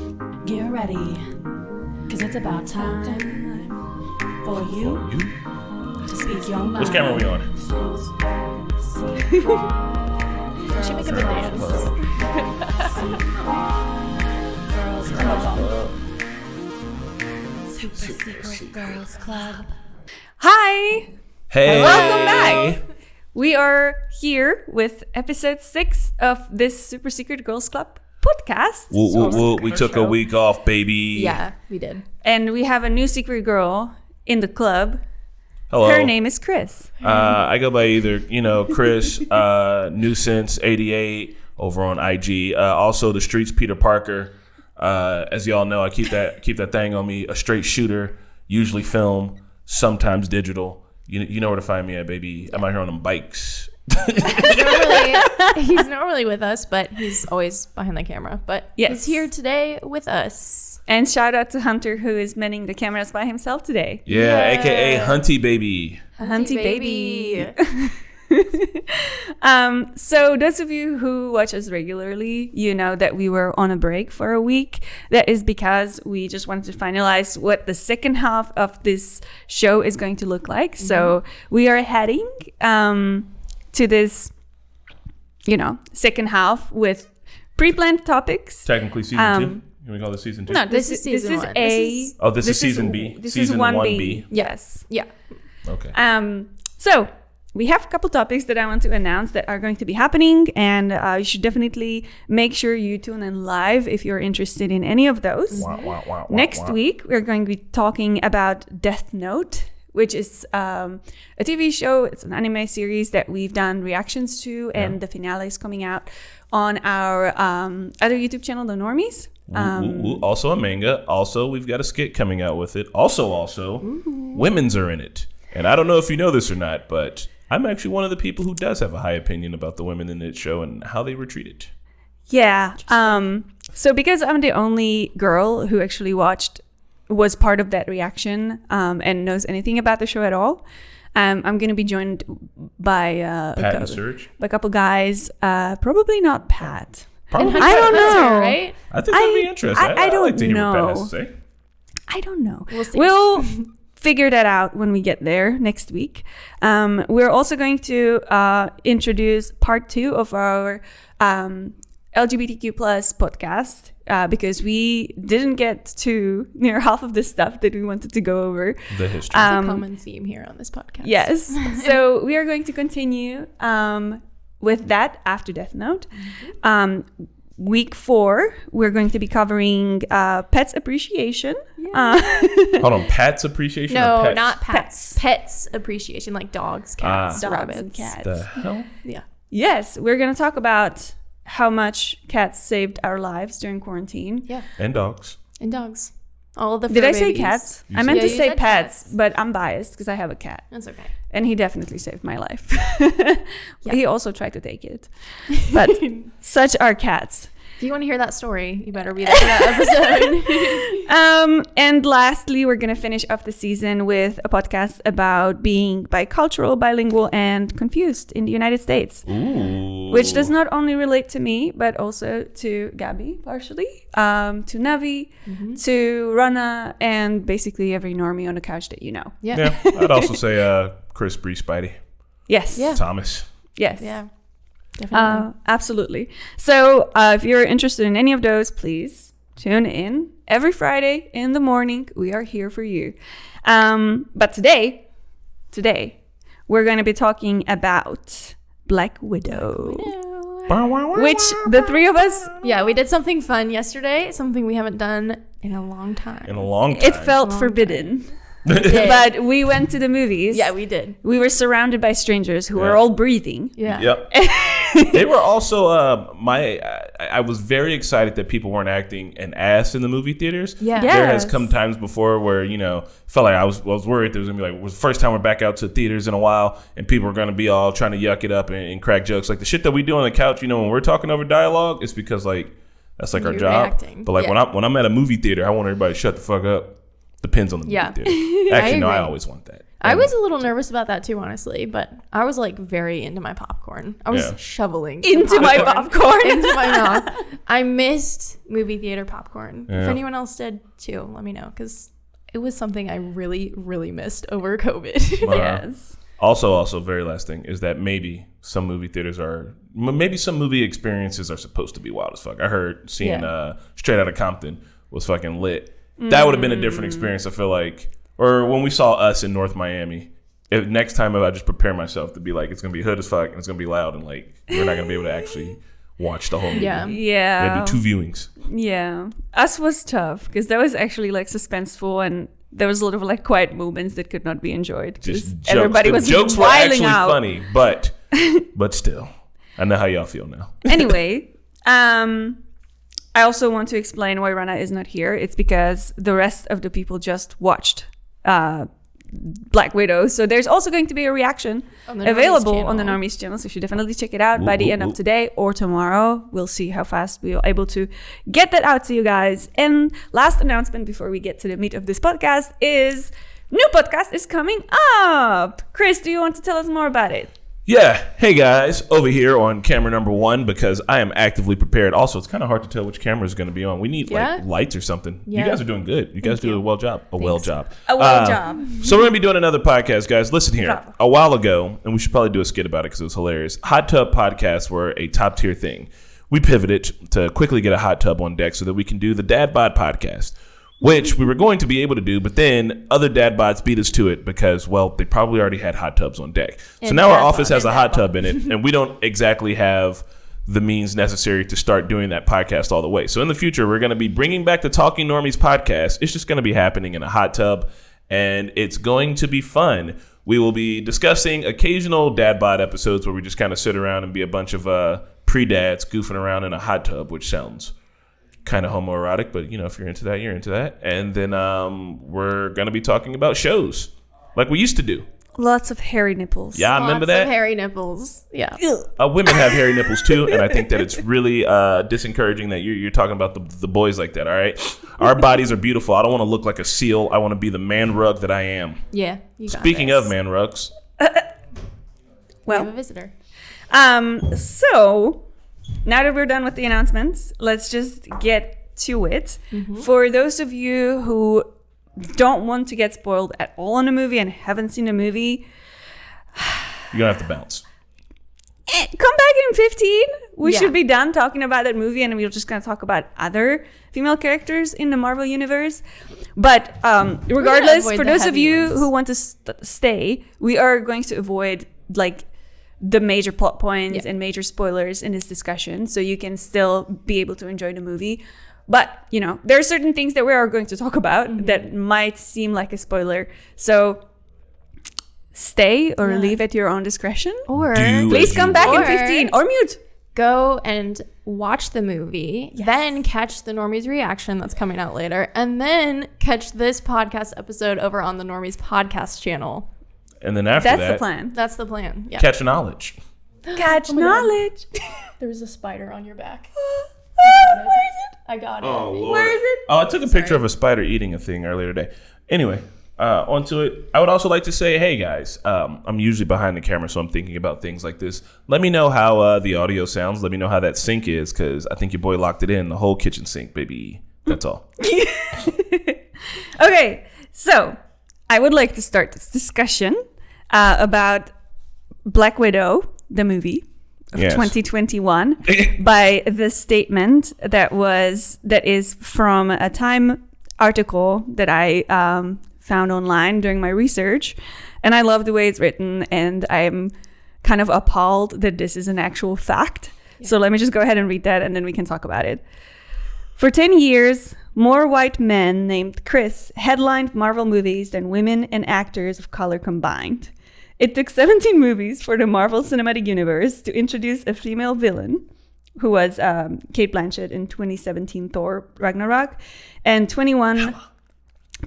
Get ready, cause it's about time for you to speak your mind. Which camera are we on? We should make a dance. Girls Club. Super Secret Girls Club. Hi! Hey! Welcome back! We are here with episode 6 of this Super Secret Girls Club podcast. We took a week off, baby. Yeah, we did. And we have a new secret girl in the club. Hello. Her name is Chris. I go by either, Chris, Nuisance88 over on IG. Also, the streets, Peter Parker. As y'all know, I keep that thing on me. A straight shooter, usually film, sometimes digital. You know where to find me at, baby. I'm out here on them bikes. He's normally with us, but he's always behind the camera. But Yes. he's here today with us. And shout out to Hunter, who is manning the cameras by himself today. Yeah, a.k.a. Hunty Baby. Hunty baby. So those of you who watch us regularly, you know that we were on a break for a week. That is because we just wanted to finalize what the second half of this show is going to look like. Mm-hmm. So we are heading to this, second half with pre-planned topics. Technically season 2. Can we call this season 2? No, This is season 1. This is season B. This season is 1B. Yes. Yeah. Okay. So we have a couple topics that I want to announce that are going to be happening, and you should definitely make sure you tune in live if you're interested in any of those. Next week, we're going to be talking about Death Note, which is a TV show. It's an anime series that we've done reactions to, and the finale is coming out on our other YouTube channel, the Normies. Also a manga. Also, we've got a skit coming out with it. Also, women's are in it. And I don't know if you know this or not, but I'm actually one of the people who does have a high opinion about the women in that show and how they were treated. Yeah. So because I'm the only girl who actually was part of that reaction and knows anything about the show at all, I'm going to be joined by a couple guys. Probably not Pat. I don't know. Right? I think that'd be interesting. I don't like to hear know. what Pat has to say. I don't know. We'll see. We'll figure that out when we get there next week. We're also going to introduce part 2 of our LGBTQ plus podcast because we didn't get to near half of the stuff that we wanted to go over. The history. It's a common theme here on this podcast. Yes. So we are going to continue with that after Death Note. Week 4, we're going to be covering Pets Appreciation. Hold on, Pat's Appreciation? No, or pets? not pets. Pets appreciation, like dogs, cats, rabbits, and cats. The hell? Yeah. Yes, we're going to talk about how much cats saved our lives during quarantine. Yeah. And dogs. And dogs. All of the Did I say babies. cats? I meant to you say said pets, cats. but I'm biased because I have a cat. That's okay. And he definitely saved my life. He also tried to take it. But such are cats. If you want to hear that story, you better be there for that episode. And lastly, we're going to finish off the season with a podcast about being bicultural, bilingual, and confused in the United States. Ooh. Which does not only relate to me, but also to Gabby, partially, to Navi, to Rana, and basically every normie on the couch that you know. Yeah. I'd also say Chris, Bree, Spidey. Yes. Yeah. Thomas. Yes. Yeah. Definitely. Absolutely. So if you're interested in any of those, please tune in every Friday in the morning. We are here for you. But today, we're going to be talking about Black Widow. Which the three of us, Yeah, we did something fun yesterday, something we haven't done in a long time. it felt forbidden. But we went to the movies. Yeah, we did. We were surrounded by strangers who were all breathing. Yeah. Yep. They were also I was very excited that people weren't acting an ass in the movie theaters. Yeah. There has Yes. come times before where, felt like I was worried there was gonna be it was the first time we're back out to theaters in a while and people were gonna be all trying to yuck it up and crack jokes. Like the shit that we do on the couch, when we're talking over dialogue, it's because that's our You're job. reacting. But Yeah. when I'm at a movie theater, I want everybody to shut the fuck up. Depends on the movie theater. Actually, no, I agree. always want that. I was a little nervous about that too, honestly, but I was like very into my popcorn. I was shoveling into my popcorn into my mouth. I missed movie theater popcorn. If anyone else did too, let me know, because it was something I really, really missed over COVID. Yes. Also, very last thing is that maybe some movie experiences are supposed to be wild as fuck. I heard seeing Straight Outta Compton was fucking lit. That would have been a different experience, I feel like. Or when we saw Us in North Miami. Next time I just prepare myself to be like, it's going to be hood as fuck and it's going to be loud and like, we're not going to be able to actually watch the whole movie. Yeah. We do 2 viewings. Yeah. Us was tough because that was actually like suspenseful and there was a lot of like quiet moments that could not be enjoyed. Just everybody was jokes were actually out. funny, but still, I know how y'all feel now. Anyway, I also want to explain why Rana is not here. It's because the rest of the people just watched Black Widow. So there's also going to be a reaction available on the Normies channel. So you should definitely check it out by the end of today or tomorrow. We'll see how fast we are able to get that out to you guys. And last announcement before we get to the meat of this podcast is new podcast is coming up. Chris, do you want to tell us more about it? Yeah. Hey guys, over here on camera number 1 because I am actively prepared. Also, it's kind of hard to tell which camera is going to be on. We need like lights or something. Yeah. You guys are doing good. You guys do a well job. A well job. So we're going to be doing another podcast, guys. Listen here. Bravo. A while ago, and we should probably do a skit about it because it was hilarious. Hot tub podcasts were a top tier thing. We pivoted to quickly get a hot tub on deck so that we can do the Dad Bod podcast, which we were going to be able to do, but then other dad bods beat us to it because, well, they probably already had hot tubs on deck. So now our office has a hot tub in it, and we don't exactly have the means necessary to start doing that podcast all the way. So in the future, we're going to be bringing back the Talking Normies podcast. It's just going to be happening in a hot tub, and it's going to be fun. We will be discussing occasional dad bod episodes where we just kind of sit around and be a bunch of pre-dads goofing around in a hot tub, which sounds kind of homoerotic, but you know, if you're into that, you're into that. And then we're gonna be talking about shows like we used to do. Lots of hairy nipples. Yeah, I remember that. Lots of hairy nipples. Yeah. Women have hairy nipples too, and I think that it's really disencouraging that you're talking about the boys like that. All right, our bodies are beautiful. I don't want to look like a seal. I want to be the man rug that I am. Yeah. You got Speaking this. of man rugs, we have a visitor. So now that we're done with the announcements, let's just get to it. For those of you who don't want to get spoiled at all on a movie and haven't seen a movie, you're gonna have to bounce. Come back in 15. We should be done talking about that movie, and we're just gonna talk about other female characters in the Marvel universe. But regardless, for those of you who want to stay, we are going to avoid like the major plot points and major spoilers in this discussion, so you can still be able to enjoy the movie. But, you know, there are certain things that we are going to talk about that might seem like a spoiler. So stay or leave at your own discretion. Or please come back in 15 or mute. Go and watch the movie, then catch the Normies reaction that's coming out later, and then catch this podcast episode over on the Normies podcast channel. And then after That's the plan. That's the plan. Yeah. Catch knowledge. Catch knowledge. There was a spider on your back. Where is it? I got it. Oh, Lord. Where is it? Oh, I took a picture of a spider eating a thing earlier today. Anyway, onto it. I would also like to say, hey guys, I'm usually behind the camera, so I'm thinking about things like this. Let me know how the audio sounds. Let me know how that sink is, because I think your boy locked it in, the whole kitchen sink, baby. That's all. Okay, so I would like to start this discussion about Black Widow, the movie of 2021, by the statement that is from a Time article that I found online during my research, and I love the way it's written, and I'm kind of appalled that this is an actual fact. So let me just go ahead and read that, and then we can talk about it. For 10 years, more white men named Chris headlined Marvel movies than women and actors of color combined. It took 17 movies for the Marvel Cinematic Universe to introduce a female villain, who was Cate Blanchett in 2017 Thor Ragnarok, and 21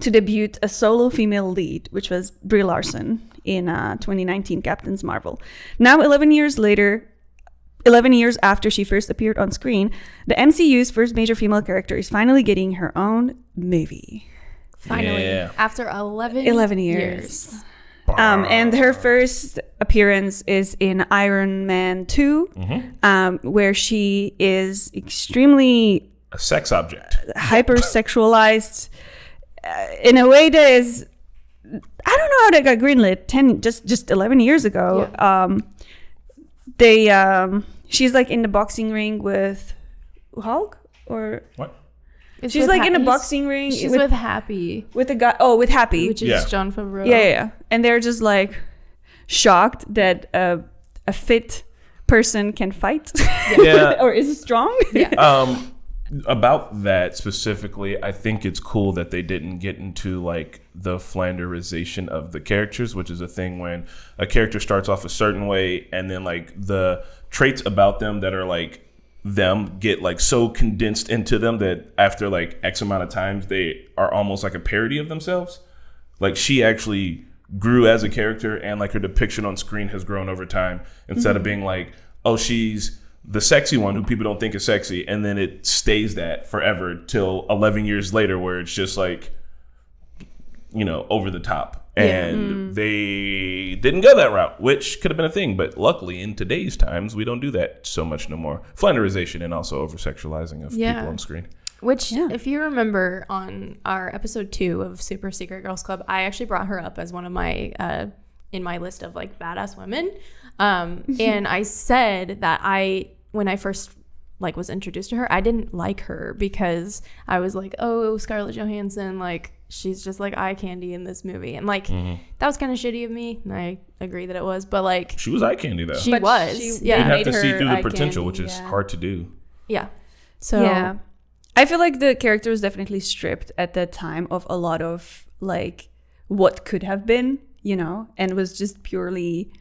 to debut a solo female lead, which was Brie Larson in 2019 Captain Marvel. Now, 11 years after she first appeared on screen, the MCU's first major female character is finally getting her own movie. Finally, after 11 years. And her first appearance is in Iron Man 2, where she is extremely a sex object, hypersexualized in a way that is, I don't know how they got greenlit. Just 11 years ago. She's like in the boxing ring with Hulk or what? She's like in a boxing ring. She's with Happy. With a guy. Oh, with Happy. Which is John Favreau. Yeah. And they're just like shocked that a fit person can fight. Yeah. Or is strong. Yeah. About that specifically, I think it's cool that they didn't get into like the Flanderization of the characters, which is a thing when a character starts off a certain way and then like the traits about them that are like them get like so condensed into them that after like X amount of times they are almost like a parody of themselves. Like she actually grew as a character and like her depiction on screen has grown over time instead of being like, oh, she's the sexy one who people don't think is sexy, and then it stays that forever till 11 years later where it's just like, you know, over the top. And they didn't go that route, which could have been a thing. But luckily, in today's times, we don't do that so much no more. Flanderization and also over-sexualizing of people on screen. Which, if you remember on our episode 2 of Super Secret Girls Club, I actually brought her up as one of my, in my list of like badass women. And I said that when I first like was introduced to her, I didn't like her because I was like, oh, Scarlett Johansson, like she's just like eye candy in this movie. And like, that was kind of shitty of me. And I agree that it was, but like. She was eye candy though. She was. You'd have to see through the potential, which is hard to do. Yeah. So. Yeah. I feel like the character was definitely stripped at that time of a lot of like what could have been, you know, and was just purely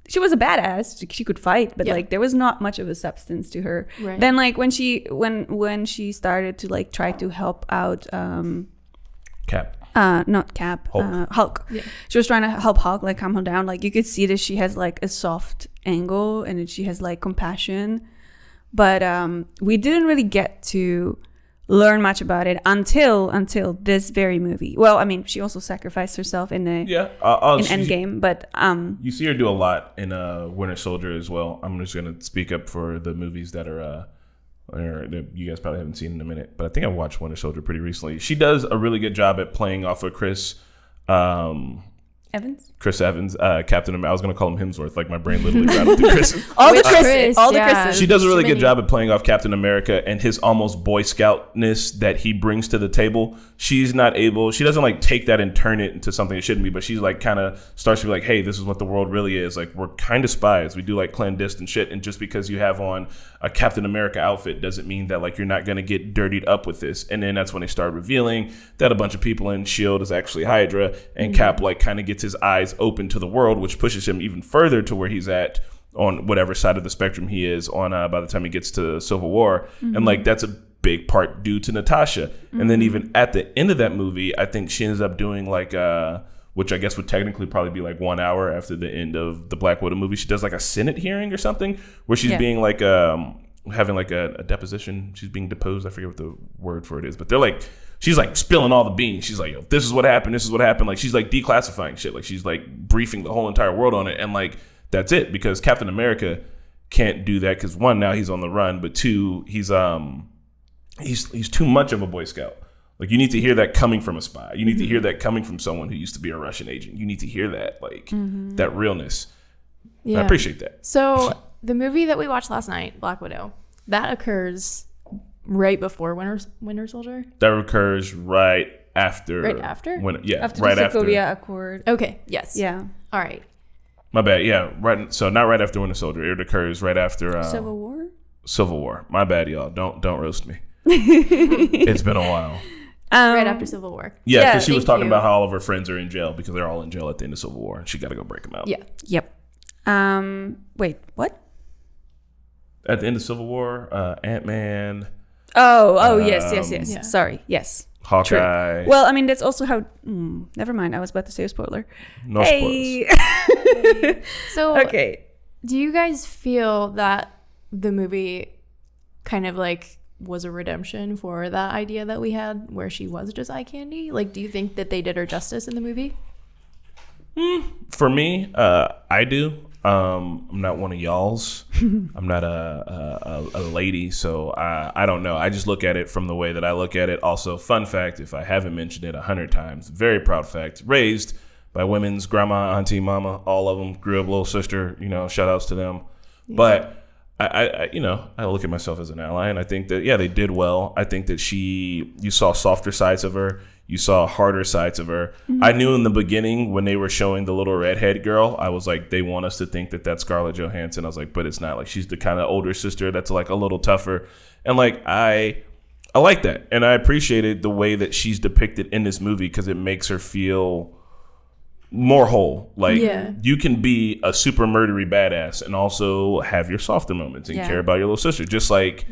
she was a badass. She could fight, but like there was not much of a substance to her. Right. Then like when she started to like try to help out Cap. Not Cap, Hulk. Yeah. She was trying to help Hulk like calm him down. Like you could see that she has like a soft angle and that she has like compassion. But we didn't really get to learn much about it until this very movie. Well, I mean, she also sacrificed herself in the in Endgame, but you see her do a lot in Winter Soldier as well. I'm just gonna speak up for the movies that are that you guys probably haven't seen in a minute, but I think I watched Winter Soldier pretty recently. She does a really good job at playing off of Chris Evans, Captain America. I was going to call him Hemsworth. Like my brain literally rattled through Chris. all the Chris's. She does a really good job at playing off Captain America and his almost Boy Scoutness that he brings to the table. She doesn't like take that and turn it into something it shouldn't be, but she's like kind of starts to be like, hey, this is what the world really is. Like we're kind of spies. We do like clandestine shit. And just because you have on a Captain America outfit doesn't mean that like you're not going to get dirtied up with this. And then that's when they start revealing that a bunch of people in S.H.I.E.L.D. is actually Hydra, and Cap like kind of gets his eyes open to the world, which pushes him even further to where he's at on whatever side of the spectrum he is on by the time he gets to Civil War. And like that's a big part due to Natasha. And then even at the end of that movie, I think she ends up doing like which I guess would technically probably be like 1 hour after the end of the Black Widow movie, she does like a Senate hearing or something where she's being like having like a deposition. She's being deposed. I forget what the word for it is, but they're like, she's like spilling all the beans. She's like, yo, this is what happened. This is what happened. Like she's like declassifying shit. Like she's like briefing the whole entire world on it. And like, that's it, because Captain America can't do that. Cause one, now he's on the run, but two, he's too much of a Boy Scout. Like you need to hear that coming from a spy. You need to hear that coming from someone who used to be a Russian agent. You need to hear that, like that realness. Yeah. I appreciate that. So the movie that we watched last night, Black Widow, that occurs right before Winter Soldier? That occurs right after. Right after? After right the after. Sokovia Accord. Okay, yes. Yeah. All right. My bad, yeah. Right. So not right after Winter Soldier. It occurs right after Civil War? Civil War. My bad, y'all. Don't roast me. It's been a while. Right after Civil War. Yeah, because she was talking about how all of her friends are in jail because they're all in jail at the end of Civil War. And she got to go break them out. Yeah. Yep. Wait, what? At the end of Civil War, Ant-Man. Yes. Yeah. Sorry, yes. Hawkeye. True. Well, I mean, that's also how... never mind, I was about to say a spoiler. No spoilers. So, okay. Do you guys feel that the movie kind of like was a redemption for that idea that we had where she was just eye candy? Like, do you think that they did her justice in the movie? For me, I do. I'm not one of y'all's. I'm not a lady, so I don't know. I just look at it from the way that I look at it. Also, fun fact, if I haven't mentioned it 100 times, very proud fact, raised by women's grandma, auntie, mama, all of them, grew up little sister, shout outs to them. Yeah. But I look at myself as an ally, and I think that, they did well. I think that you saw softer sides of her. You saw harder sides of her. Mm-hmm. I knew in the beginning when they were showing the little redhead girl, I was like, they want us to think that that's Scarlett Johansson. I was like, but it's not. Like, she's the kind of older sister that's like a little tougher. And like, I like that. And I appreciated the way that she's depicted in this movie because it makes her feel more whole. Like, you can be a super murdery badass and also have your softer moments and care about your little sister. Just like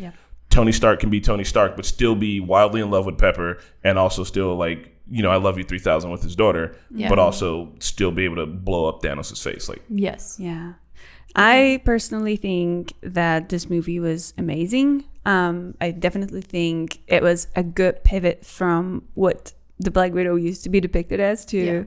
Tony Stark can be Tony Stark, but still be wildly in love with Pepper and also still like, I love you 3000 with his daughter, but also still be able to blow up Thanos' face. Like, yes. Yeah. I personally think that this movie was amazing. I definitely think it was a good pivot from what the Black Widow used to be depicted as to,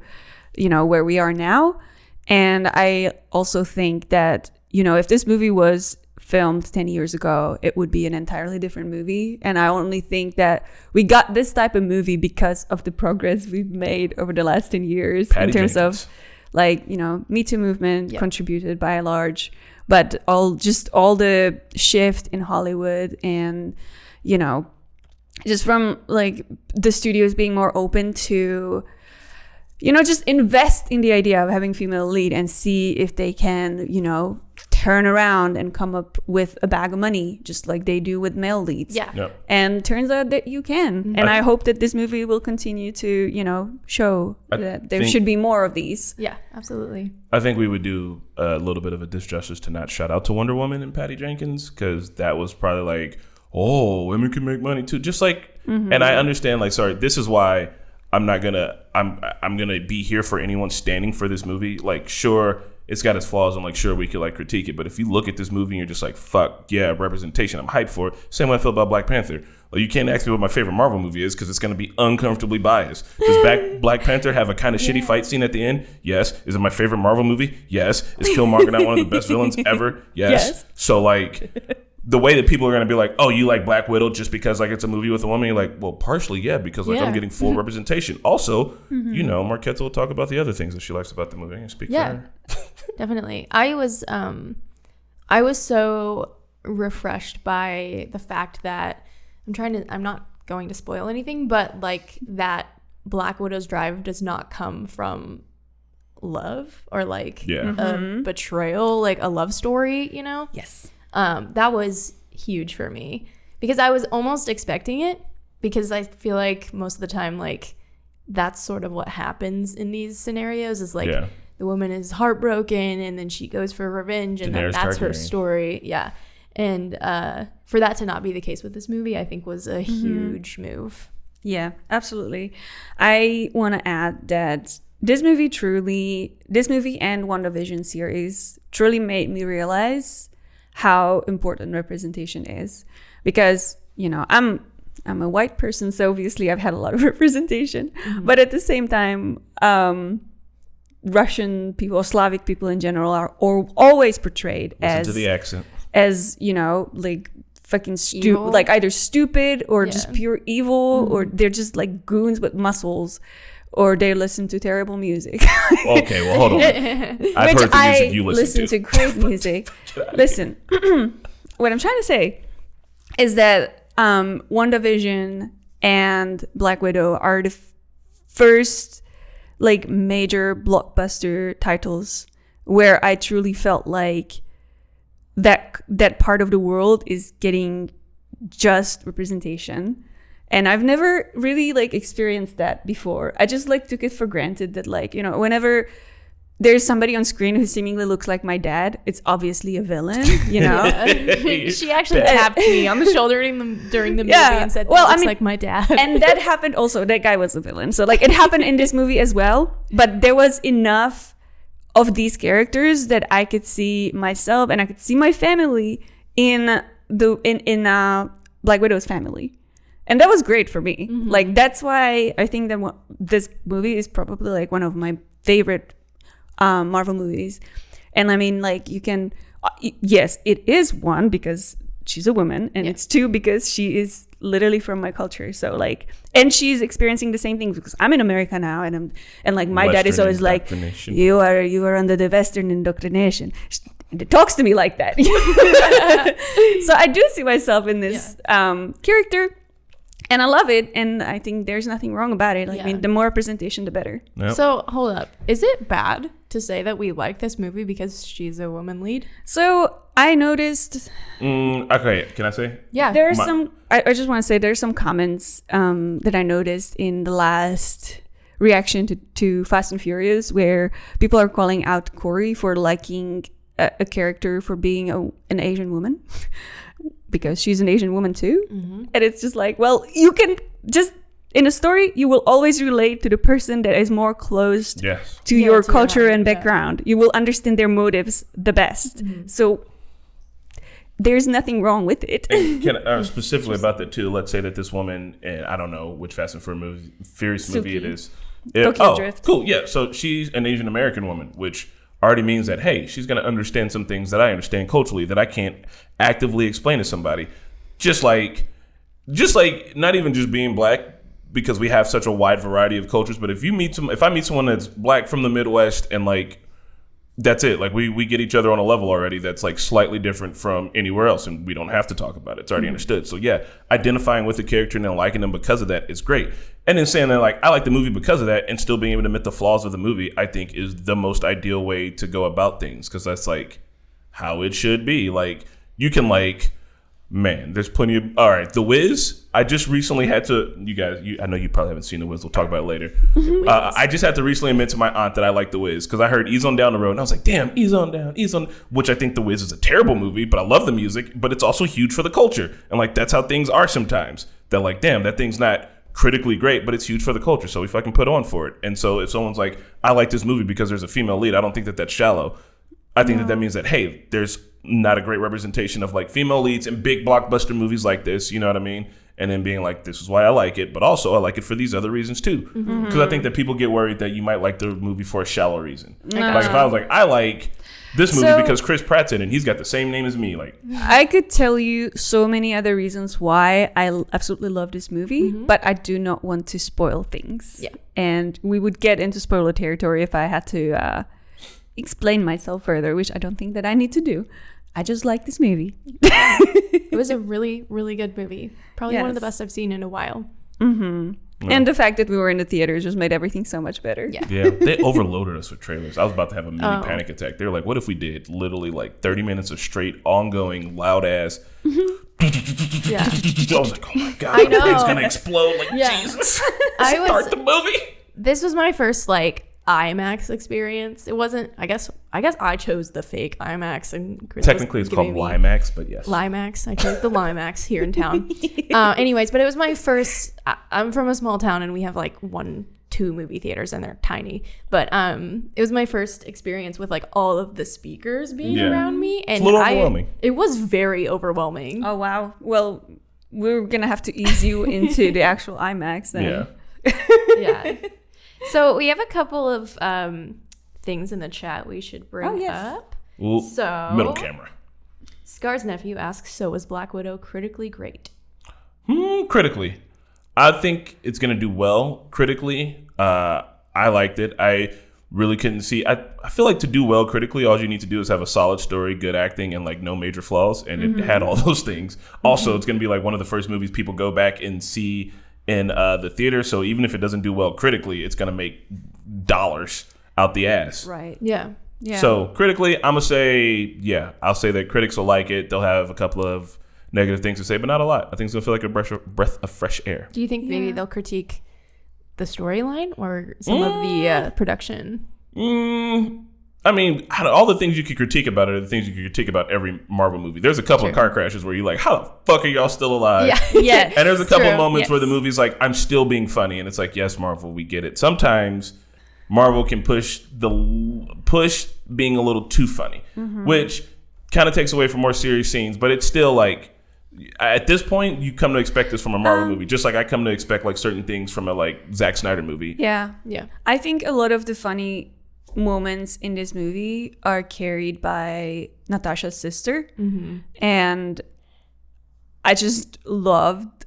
where we are now. And I also think that, if this movie was filmed 10 years ago, it would be an entirely different movie. And I only think that we got this type of movie because of the progress we've made over the last 10 years in terms of like, Me Too movement contributed by and large, but all the shift in Hollywood and, just from like the studios being more open to, just invest in the idea of having female lead and see if they can, turn around and come up with a bag of money, just like they do with male leads. Yeah. Yep. And turns out that you can. Mm-hmm. And I hope that this movie will continue to, show that there should be more of these. Yeah, absolutely. I think we would do a little bit of a disjustice to not shout out to Wonder Woman and Patty Jenkins, because that was probably like, oh, women can make money too. Just like, and I understand, like, sorry, this is why I'm gonna be here for anyone standing for this movie. Like, sure, it's got its flaws, and like, sure, we could like critique it, but if you look at this movie and you're just like, fuck yeah, representation, I'm hyped for it. Same way I feel about Black Panther. Like, you can't ask me what my favorite Marvel movie is because it's gonna be uncomfortably biased. Does Black Panther have a kind of shitty fight scene at the end? Yes. Is it my favorite Marvel movie? Yes. Is Killmonger not one of the best villains ever? Yes. So like, the way that people are going to be like, oh, you like Black Widow just because like it's a movie with a woman, you're like, well, partially, because like I'm getting full representation. Also, Marketa will talk about the other things that she likes about the movie and speak for her. Definitely. I was so refreshed by the fact that I'm not going to spoil anything, but like that Black Widow's drive does not come from love or like a betrayal, like a love story, Yes. That was huge for me because I was almost expecting it, because I feel like most of the time, like, that's sort of what happens in these scenarios is like the woman is heartbroken and then she goes for revenge and that's her story. Yeah. And for that to not be the case with this movie, I think was a huge move. Yeah, absolutely. I want to add that this movie and WandaVision series truly made me realize how important representation is, because I'm a white person, so obviously I've had a lot of representation, but at the same time Russian people, Slavic people in general, are always portrayed as like fucking stupid, like either stupid or just pure evil, or they're just like goons with muscles, or they listen to terrible music. Okay, well, hold on. I've heard the music you listen to. To great music. Listen, what I'm trying to say is that WandaVision and Black Widow are the first like major blockbuster titles where I truly felt like that part of the world is getting just representation. And I've never really like experienced that before. I just like took it for granted that like, whenever there's somebody on screen who seemingly looks like my dad, it's obviously a villain, She actually tapped me on the shoulder during the movie and said, well, looks like my dad. And that happened also. That guy was a villain. So like it happened in this movie as well. But there was enough of these characters that I could see myself and I could see my family in Black Widow's family. And that was great for me. Like, that's why I think that this movie is probably like one of my favorite Marvel movies. And I mean, like, you can, yes, it is one because she's a woman, and it's two because she is literally from my culture. So like, and she's experiencing the same things because I'm in America now, and like my dad is always like, you are under the Western indoctrination. It talks to me like that. So I do see myself in this character, and I love it, and I think there's nothing wrong about it. Like, I mean, the more representation, the better. Yep. So hold up, is it bad to say that we like this movie because she's a woman lead? So I noticed. Okay, can I say? Yeah. There's some. I just want to say there's some comments that I noticed in the last reaction to Fast and Furious where people are calling out Corey for liking a character for being an Asian woman because she's an Asian woman too. And it's just like, well, you can just, in a story, you will always relate to the person that is more close to your culture and background. You will understand their motives the best. So there's nothing wrong with it. And specifically about that too, let's say that this woman, and I don't know which Fast and Furious movie it is. Tokyo Drift. Cool. Yeah. So she's an Asian American woman, which already means that, hey, she's going to understand some things that I understand culturally that I can't actively explain to somebody. Just like not even just being black, because we have such a wide variety of cultures. But if I meet someone that's black from the Midwest, and like, that's it. Like we get each other on a level already that's like slightly different from anywhere else, and we don't have to talk about it. It's already understood. So yeah, identifying with the character and then liking them because of that is great. And then saying that like I like the movie because of that, and still being able to admit the flaws of the movie, I think is the most ideal way to go about things, because that's like how it should be. Like you can like, man, there's plenty of, all right, The Wiz. I just recently had to, you guys, I know you probably haven't seen The Wiz. We'll talk about it later. I just had to recently admit to my aunt that I like The Wiz because I heard Ease On Down the Road, and I was like, damn, Ease On Down, which I think The Wiz is a terrible movie, but I love the music, but it's also huge for the culture. And like, that's how things are sometimes. That like, damn, that thing's not critically great, but it's huge for the culture, so we fucking put on for it. And so if someone's like, I like this movie because there's a female lead, I don't think that that's shallow. I think that means that, hey, there's not a great representation of like female leads in big blockbuster movies like this, you know what I mean? And then being like, this is why I like it, but also I like it for these other reasons too. Because I think that people get worried that you might like the movie for a shallow reason. Like if I was like, I like this movie because Chris Pratt's in it and he's got the same name as me. Like, I could tell you so many other reasons why I absolutely love this movie, but I do not want to spoil things. Yeah. And we would get into spoiler territory if I had to explain myself further, which I don't think that I need to do. I just like this movie. It was a really, really good movie. Probably one of the best I've seen in a while. Yeah. And the fact that we were in the theaters just made everything so much better. Yeah, they overloaded us with trailers. I was about to have a mini panic attack. They were like, what if we did literally like 30 minutes of straight, ongoing, loud ass. Yeah. I was like, oh my God, I know. the thing's going to explode. Like, Jesus. Start the movie. This was my first like IMAX experience. It wasn't, I guess I chose the fake IMAX, and Chris technically it's called Limax, but yes, Limax. I chose the Limax here in town. Anyways, but it was my first. I'm from a small town, and we have like 1-2 movie theaters, and they're tiny. But it was my first experience with like all of the speakers being around me, and it's a little overwhelming. It was very overwhelming. Oh wow. Well, we're gonna have to ease you into the actual IMAX then. Yeah. So we have a couple of things in the chat we should bring up. Ooh, so middle camera. Scar's nephew asks, so was Black Widow critically great? Critically, I think it's gonna do well critically. I liked it. I really couldn't see. I feel like to do well critically, all you need to do is have a solid story, good acting, and like no major flaws. And it had all those things. Also, it's gonna be like one of the first movies people go back and see in the theater, so even if it doesn't do well critically, it's gonna make dollars out the ass. Right. Yeah. So critically, I'm gonna say, I'll say that critics will like it. They'll have a couple of negative things to say, but not a lot. I think it's gonna feel like a breath of fresh air. Do you think maybe they'll critique the storyline or some of the production? I mean, all the things you could critique about it are the things you could critique about every Marvel movie. There's a couple of car crashes where you're like, how the fuck are y'all still alive? Yeah. Yes. And there's a couple of moments where the movie's like, I'm still being funny. And it's like, yes, Marvel, we get it. Sometimes Marvel can push being a little too funny, which kind of takes away from more serious scenes. But it's still like, at this point, you come to expect this from a Marvel movie, just like I come to expect like certain things from a like Zack Snyder movie. Yeah. I think a lot of the funny moments in this movie are carried by Natasha's sister, and I just loved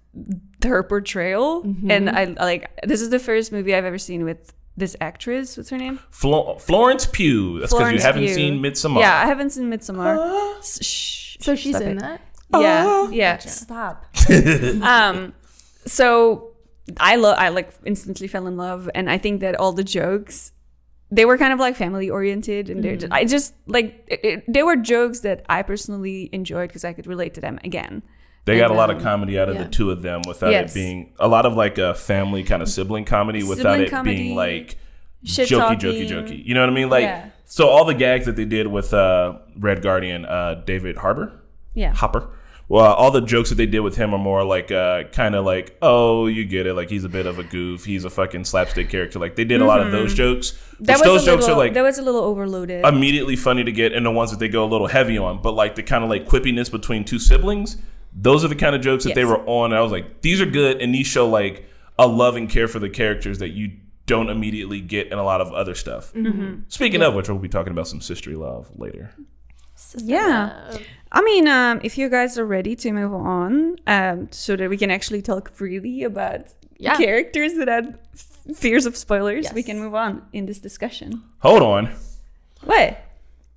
her portrayal. And I like, this is the first movie I've ever seen with this actress. What's her name? Florence Pugh. That's because you haven't seen Midsommar. Yeah, I haven't seen Midsommar. So she's Stop in it. that? Yeah. Gotcha. Stop. So I like instantly fell in love, and I think that all the jokes, they were kind of like family oriented, and I just like they were jokes that I personally enjoyed because I could relate to them again. They got a lot of comedy out of the two of them without it being a lot of like a family kind of sibling comedy without it being like jokey. You know what I mean? Like, so all the gags that they did with Red Guardian, David Hopper. Well, all the jokes that they did with him are more like kind of like, oh, you get it. Like, he's a bit of a goof. He's a fucking slapstick character. Like, they did a lot of those jokes. Those jokes are like, that was a little overloaded. Immediately funny to get, and the ones that they go a little heavy on. But like the kind of like quippiness between two siblings, those are the kind of jokes that they were on. And I was like, these are good, and these show like a love and care for the characters that you don't immediately get in a lot of other stuff. Speaking of which, we'll be talking about some sisterly love later. I mean, if you guys are ready to move on, so that we can actually talk freely about characters without fears of spoilers, we can move on in this discussion. Hold on. What?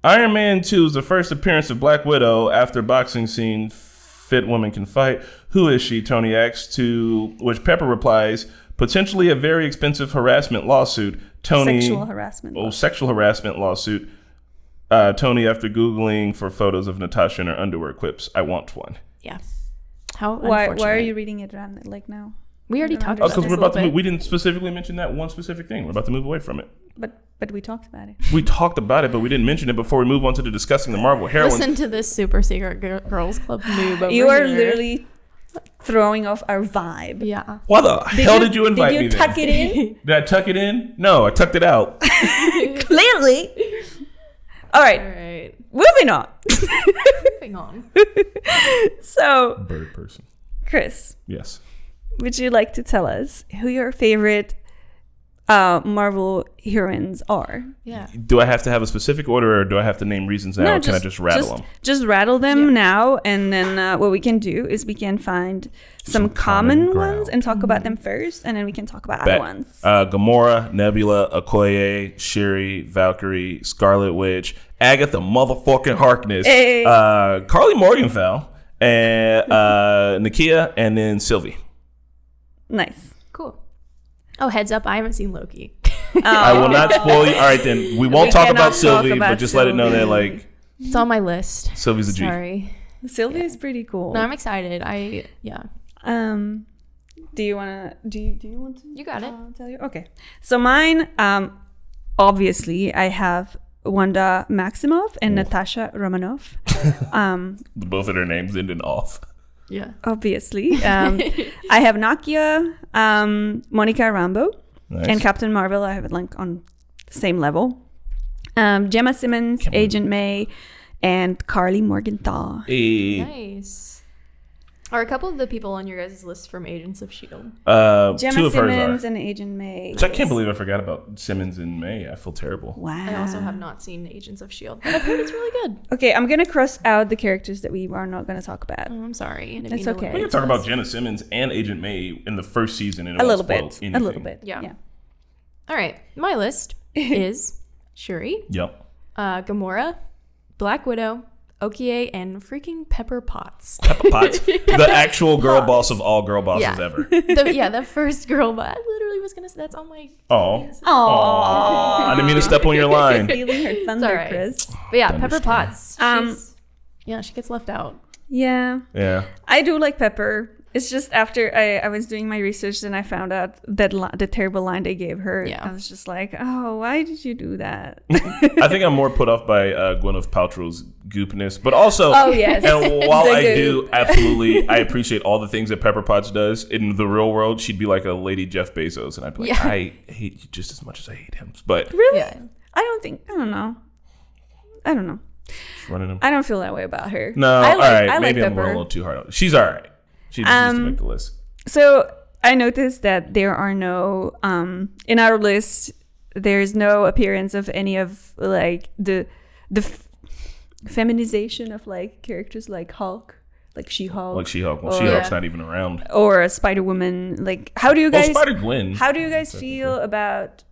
Iron Man 2 is the first appearance of Black Widow after boxing scene. Fit woman can fight. Who is she? Tony asks, to which Pepper replies, potentially a very expensive harassment lawsuit. Sexual harassment. Sexual harassment lawsuit. Tony, after Googling for photos of Natasha in her underwear, quips, I want one. Yeah. How why are you reading it around like now? We already talked about it. Because we're about to move. We didn't specifically mention that one specific thing. We're about to move away from it. But we talked about it. We talked about it, but we didn't mention it before we move on to the discussing the Marvel Heroines. Listen to this super secret girls club noob over You are here. literally throwing off our vibe. Yeah. Why the hell did you invite me Did you tuck it in? Did I tuck it in? No, I tucked it out. Clearly. All right. Moving on. Moving on. So, Bird person. Chris. Yes. Would you like to tell us who your favorite Marvel heroines are? Yeah. Do I have to have a specific order, or do I have to name reasons now? Or can I just rattle them? Just rattle them now, and then what we can do is we can find some common ones and talk about them first, and then we can talk about other ones. Gamora, Nebula, Okoye, Shuri, Valkyrie, Scarlet Witch, Agatha motherfucking Harkness, Carly Morgenthau, and Nakia, and then Sylvie. Nice. Cool. Oh, heads up, I haven't seen Loki. I will not spoil you. All right, then we won't talk about Sylvie, but just let it know that like It's on my list. Sylvie's a G. Sorry. Sylvie is pretty cool. No, I'm excited. Do you want to? Do you want to? You got it. Tell you. Okay. So mine, obviously, I have Wanda Maximoff and Natasha Romanoff. Both of their names end in off. Yeah. Obviously. I have Nakia, Monica Rambeau, and Captain Marvel. I have it like on the same level. Gemma Simmons, Agent May, and Carly Morgenthau. Nice. Are a couple of the people on your guys' list from Agents of S.H.I.E.L.D.? Gemma Simmons and Agent May. Which I can't believe I forgot about Simmons and May. I feel terrible. Wow. I also have not seen Agents of S.H.I.E.L.D., but I've heard it's really good. Okay, I'm going to cross out the characters that we are not going to talk about. Oh, I'm sorry. It's okay. We're going to talk about Jenna Simmons and Agent May in the first season. And a little bit. Yeah. All right. My list is Shuri. Yep. Gamora, Black Widow, Okoye, and freaking Pepper Potts. Pepper Potts. The actual girl boss of all girl bosses ever. The first girl boss. I literally was going to say that's on my... Oh. I didn't mean to step on your line. Stealing her thunder, right. Chris. But yeah, Pepper Potts. She gets left out. Yeah. I do like Pepper. It's just after I was doing my research, then I found out that the terrible line they gave her. I was just like, oh, why did you do that? I think I'm more put off by Gwyneth Paltrow's goopness, but also, yes. And while I do absolutely, I appreciate all the things that Pepper Potts does in the real world, she'd be like a lady Jeff Bezos, and I'd be like, I hate you just as much as I hate him. But really, I don't know. Running him. I don't feel that way about her. No, all right, maybe I'm going a little too hard on her. She's all right. She just needs to make the list. So I noticed that there are no in our list there's no appearance of any of like the feminization of like characters like Hulk, like She-Hulk. Like She-Hulk. Well, She-Hulk's not even around. Or Spider-Woman. Like, how do you guys... Spider-Gwen. How do you guys feel about,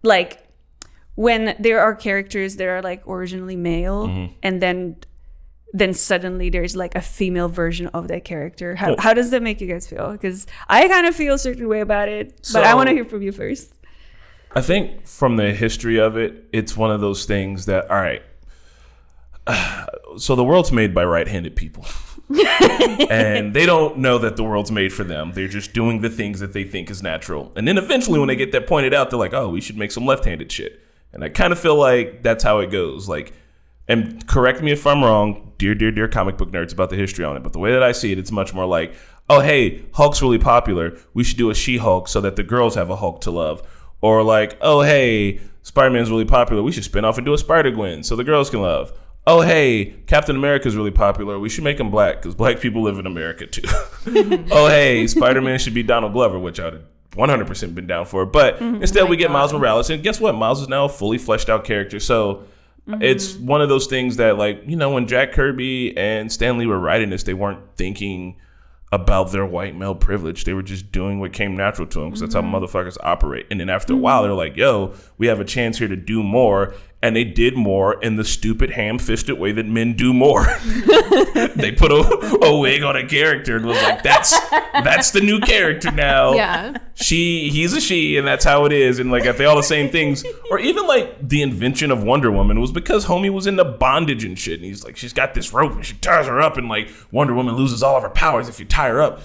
like, when there are characters that are, like, originally male, and then suddenly there's, like, a female version of that character? How does that make you guys feel? Because I kind of feel a certain way about it, but I want to hear from you first. I think from the history of it, it's one of those things that, all right, so the world's made by right-handed people. And they don't know that the world's made for them. They're just doing the things that they think is natural. And then eventually when they get that pointed out, they're like, oh, we should make some left-handed shit. And I kind of feel like that's how it goes. Like, and correct me if I'm wrong, dear comic book nerds, about the history on it. But the way that I see it, it's much more like, oh, hey, Hulk's really popular. We should do a She-Hulk so that the girls have a Hulk to love. Or like, oh, hey, Spider-Man's really popular. We should spin off and do a Spider-Gwen so the girls can love. Oh, hey, Captain America's really popular. We should make him black because black people live in America too. Oh, hey, Spider-Man should be Donald Glover, which I would have 100% been down for. But instead we get Miles Morales. And guess what? Miles is now a fully fleshed out character. So it's one of those things that, like, you know, when Jack Kirby and Stan Lee were writing this, they weren't thinking about their white male privilege. They were just doing what came natural to them because that's how motherfuckers operate. And then after a while, they're like, yo, we have a chance here to do more. And they did more in the stupid ham-fisted way that men do more. They put a wig on a character and was like, that's the new character now. Yeah. He's a she, and that's how it is. And like, if they all the same things, or even like the invention of Wonder Woman was because homie was into bondage and shit. And he's like, she's got this rope and she ties her up, and like Wonder Woman loses all of her powers if you tie her up.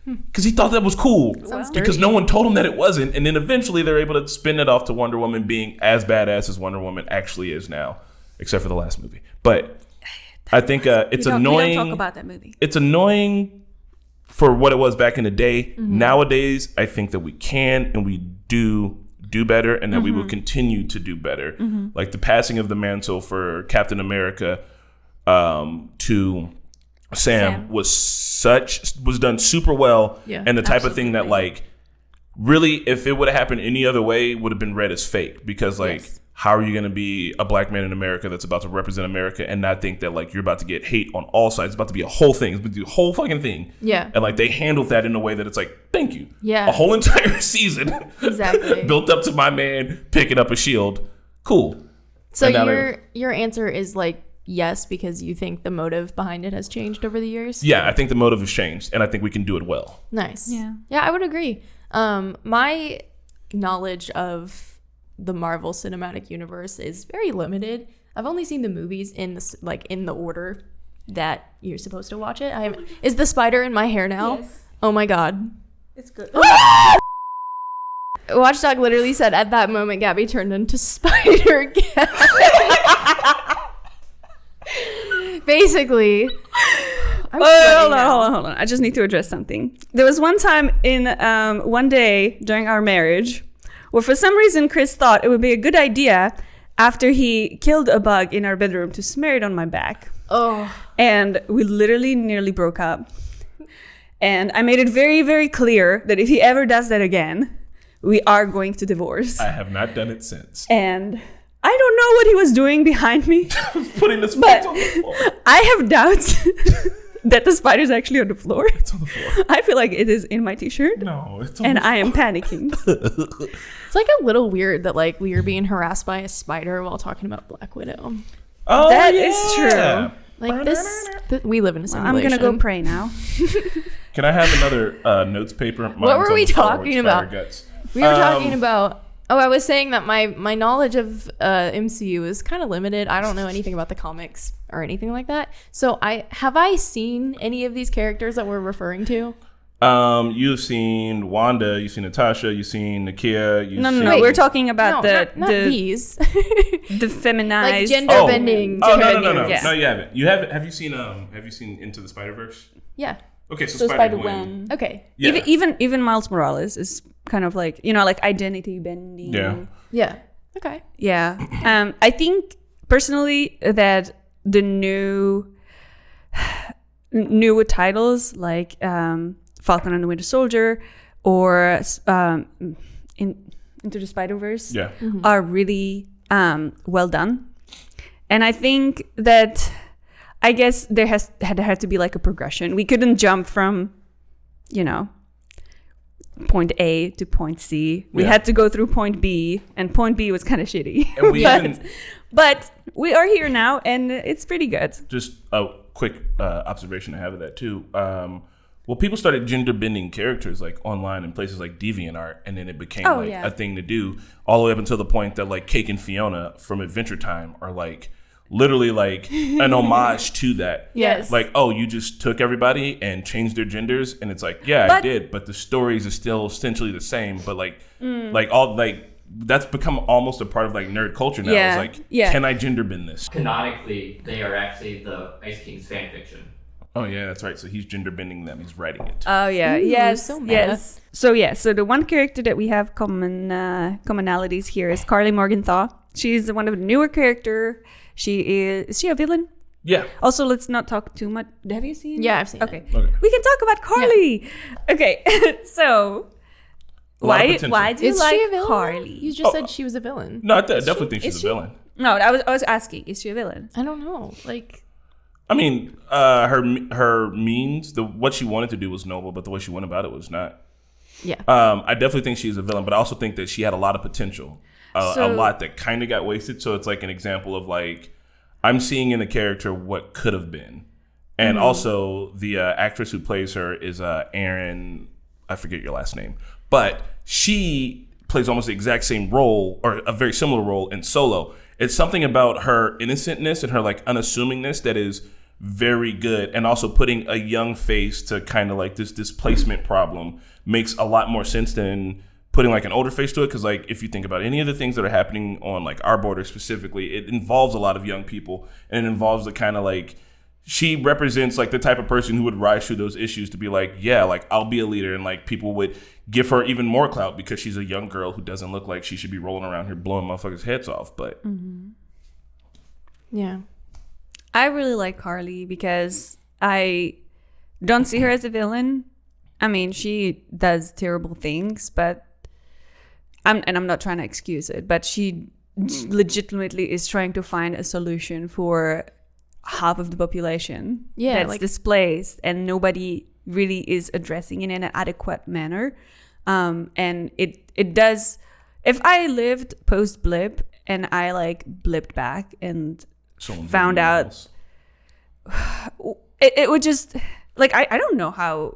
Because he thought that was cool. Because no one told him that it wasn't. And then eventually they're able to spin it off to Wonder Woman being as badass as Wonder Woman actually is now. Except for the last movie. But I think it's annoying. We don't talk about that movie. It's annoying for what it was back in the day. Nowadays, I think that we can and we do better, and that we will continue to do better. Like the passing of the mantle for Captain America to Sam was done super well, and the type of thing that, like, really, if it would have happened any other way, would have been read as fake. Because like, how are you going to be a black man in America that's about to represent America and not think that like you're about to get hate on all sides? It's about to be a whole thing. It's about to be a whole fucking thing. Yeah. And like, they handled that in a way that it's like, thank you. Yeah. A whole entire season built up to my man picking up a shield. Cool. So your answer is like, yes, because you think the motive behind it has changed over the years? Yeah, I think the motive has changed, and I think we can do it well. Nice. Yeah, I would agree. My knowledge of the Marvel Cinematic Universe is very limited. I've only seen the movies in the order that you're supposed to watch it. Is the spider in my hair now? Yes. Oh my god. It's good. Watchdog literally said at that moment Gabby turned into Spider Gabby. Basically. Hold on. I just need to address something. There was one time in one day during our marriage where for some reason Chris thought it would be a good idea after he killed a bug in our bedroom to smear it on my back. Oh. And we literally nearly broke up. And I made it very, very clear that if he ever does that again, we are going to divorce. I have not done it since. And I don't know what he was doing behind me. Putting the spiders on the floor. I have doubts that the spider's actually on the floor. It's on the floor. I feel like it is in my t-shirt. No, it's on the floor. I am panicking. It's like a little weird that like we are being harassed by a spider while talking about Black Widow. Oh, that is true. Like we live in a simulation. I'm going to go pray now. Can I have another notes paper? What were we talking about? We were talking about... Oh, I was saying that my knowledge of MCU is kind of limited. I don't know anything about the comics or anything like that. So have I seen any of these characters that we're referring to? You've seen Wanda, you've seen Natasha, you've seen Nakia. No. We're talking about not these. The feminized, like gender bending. No. Yes. No, you haven't. Have you seen Into the Spider-Verse? Yeah. Okay, so Spider-Gwen. Okay. Yeah. Even Miles Morales is kind of like, like identity bending. Yeah. Okay. Yeah. I think personally that the new titles like Falcon and the Winter Soldier or Into the Spider-Verse Yeah. are really well done. And I think that, I guess there had to be like a progression. We couldn't jump from, point A to point C. We had to go through point B, and point B was kind of shitty. And but we are here now, and it's pretty good. just a quick observation I have of that too. Well, people started gender bending characters like online in places like DeviantArt, and then it became a thing to do all the way up until the point that like Cake and Fiona from Adventure Time are like literally like an homage to that. Yes. Like, oh, you just took everybody and changed their genders, and it's like, yeah, I did, but the stories are still essentially the same. But like all like that's become almost a part of like nerd culture now. Yeah. It's like, can I gender bend this? Canonically, they are actually the Ice King's fan fiction. Oh yeah, that's right. So he's gender bending them. He's writing it. Oh yeah, Ooh, yes, so meta. yes. So the one character that we have commonalities here is Carly Morgenthau. She's one of the newer character. Is she a villain? Yeah. Also, let's not talk too much. Have you seen? Yeah, I've seen Okay. it. Okay. We can talk about Carly. Yeah. Okay, so why do you Is like she a villain? Carly? You just said she was a villain. No, I definitely think she's Is a she? villain. No, I was asking, is she a villain? I don't know. Like, I mean, her means what she wanted to do was noble, but the way she went about it was not. yeah. I definitely think she's a villain, but I also think that she had a lot of potential, a lot that kind of got wasted. So it's like an example of like I'm seeing in a character what could have been, and also the actress who plays her is Erin. I forget your last name, but she plays almost the exact same role or a very similar role in Solo. It's something about her innocentness and her like unassumingness that is very good, and also putting a young face to kind of like this displacement problem makes a lot more sense than putting like an older face to it. Because like if you think about any of the things that are happening on like our border specifically, it involves a lot of young people, and it involves the kind of like she represents like the type of person who would rise through those issues to be like, yeah, like I'll be a leader, and like people would give her even more clout because she's a young girl who doesn't look like she should be rolling around here blowing motherfuckers' heads off. But Yeah. I really like Carly because I don't see her as a villain. I mean, she does terrible things, but I'm not trying to excuse it, but she legitimately is trying to find a solution for half of the population that's like displaced, and nobody really is addressing it in an adequate manner. And it does. If I lived post blip and I like blipped back and found out, it would just like I don't know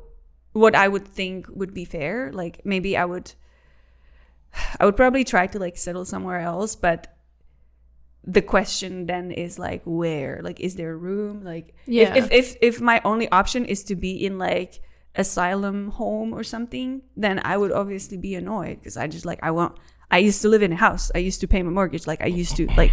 what I would think would be fair. Like maybe I would probably try to like settle somewhere else, but the question then is like where? Like is there room? Like if my only option is to be in like asylum home or something, then I would obviously be annoyed because I just like I used to live in a house. I used to pay my mortgage. Like I used to like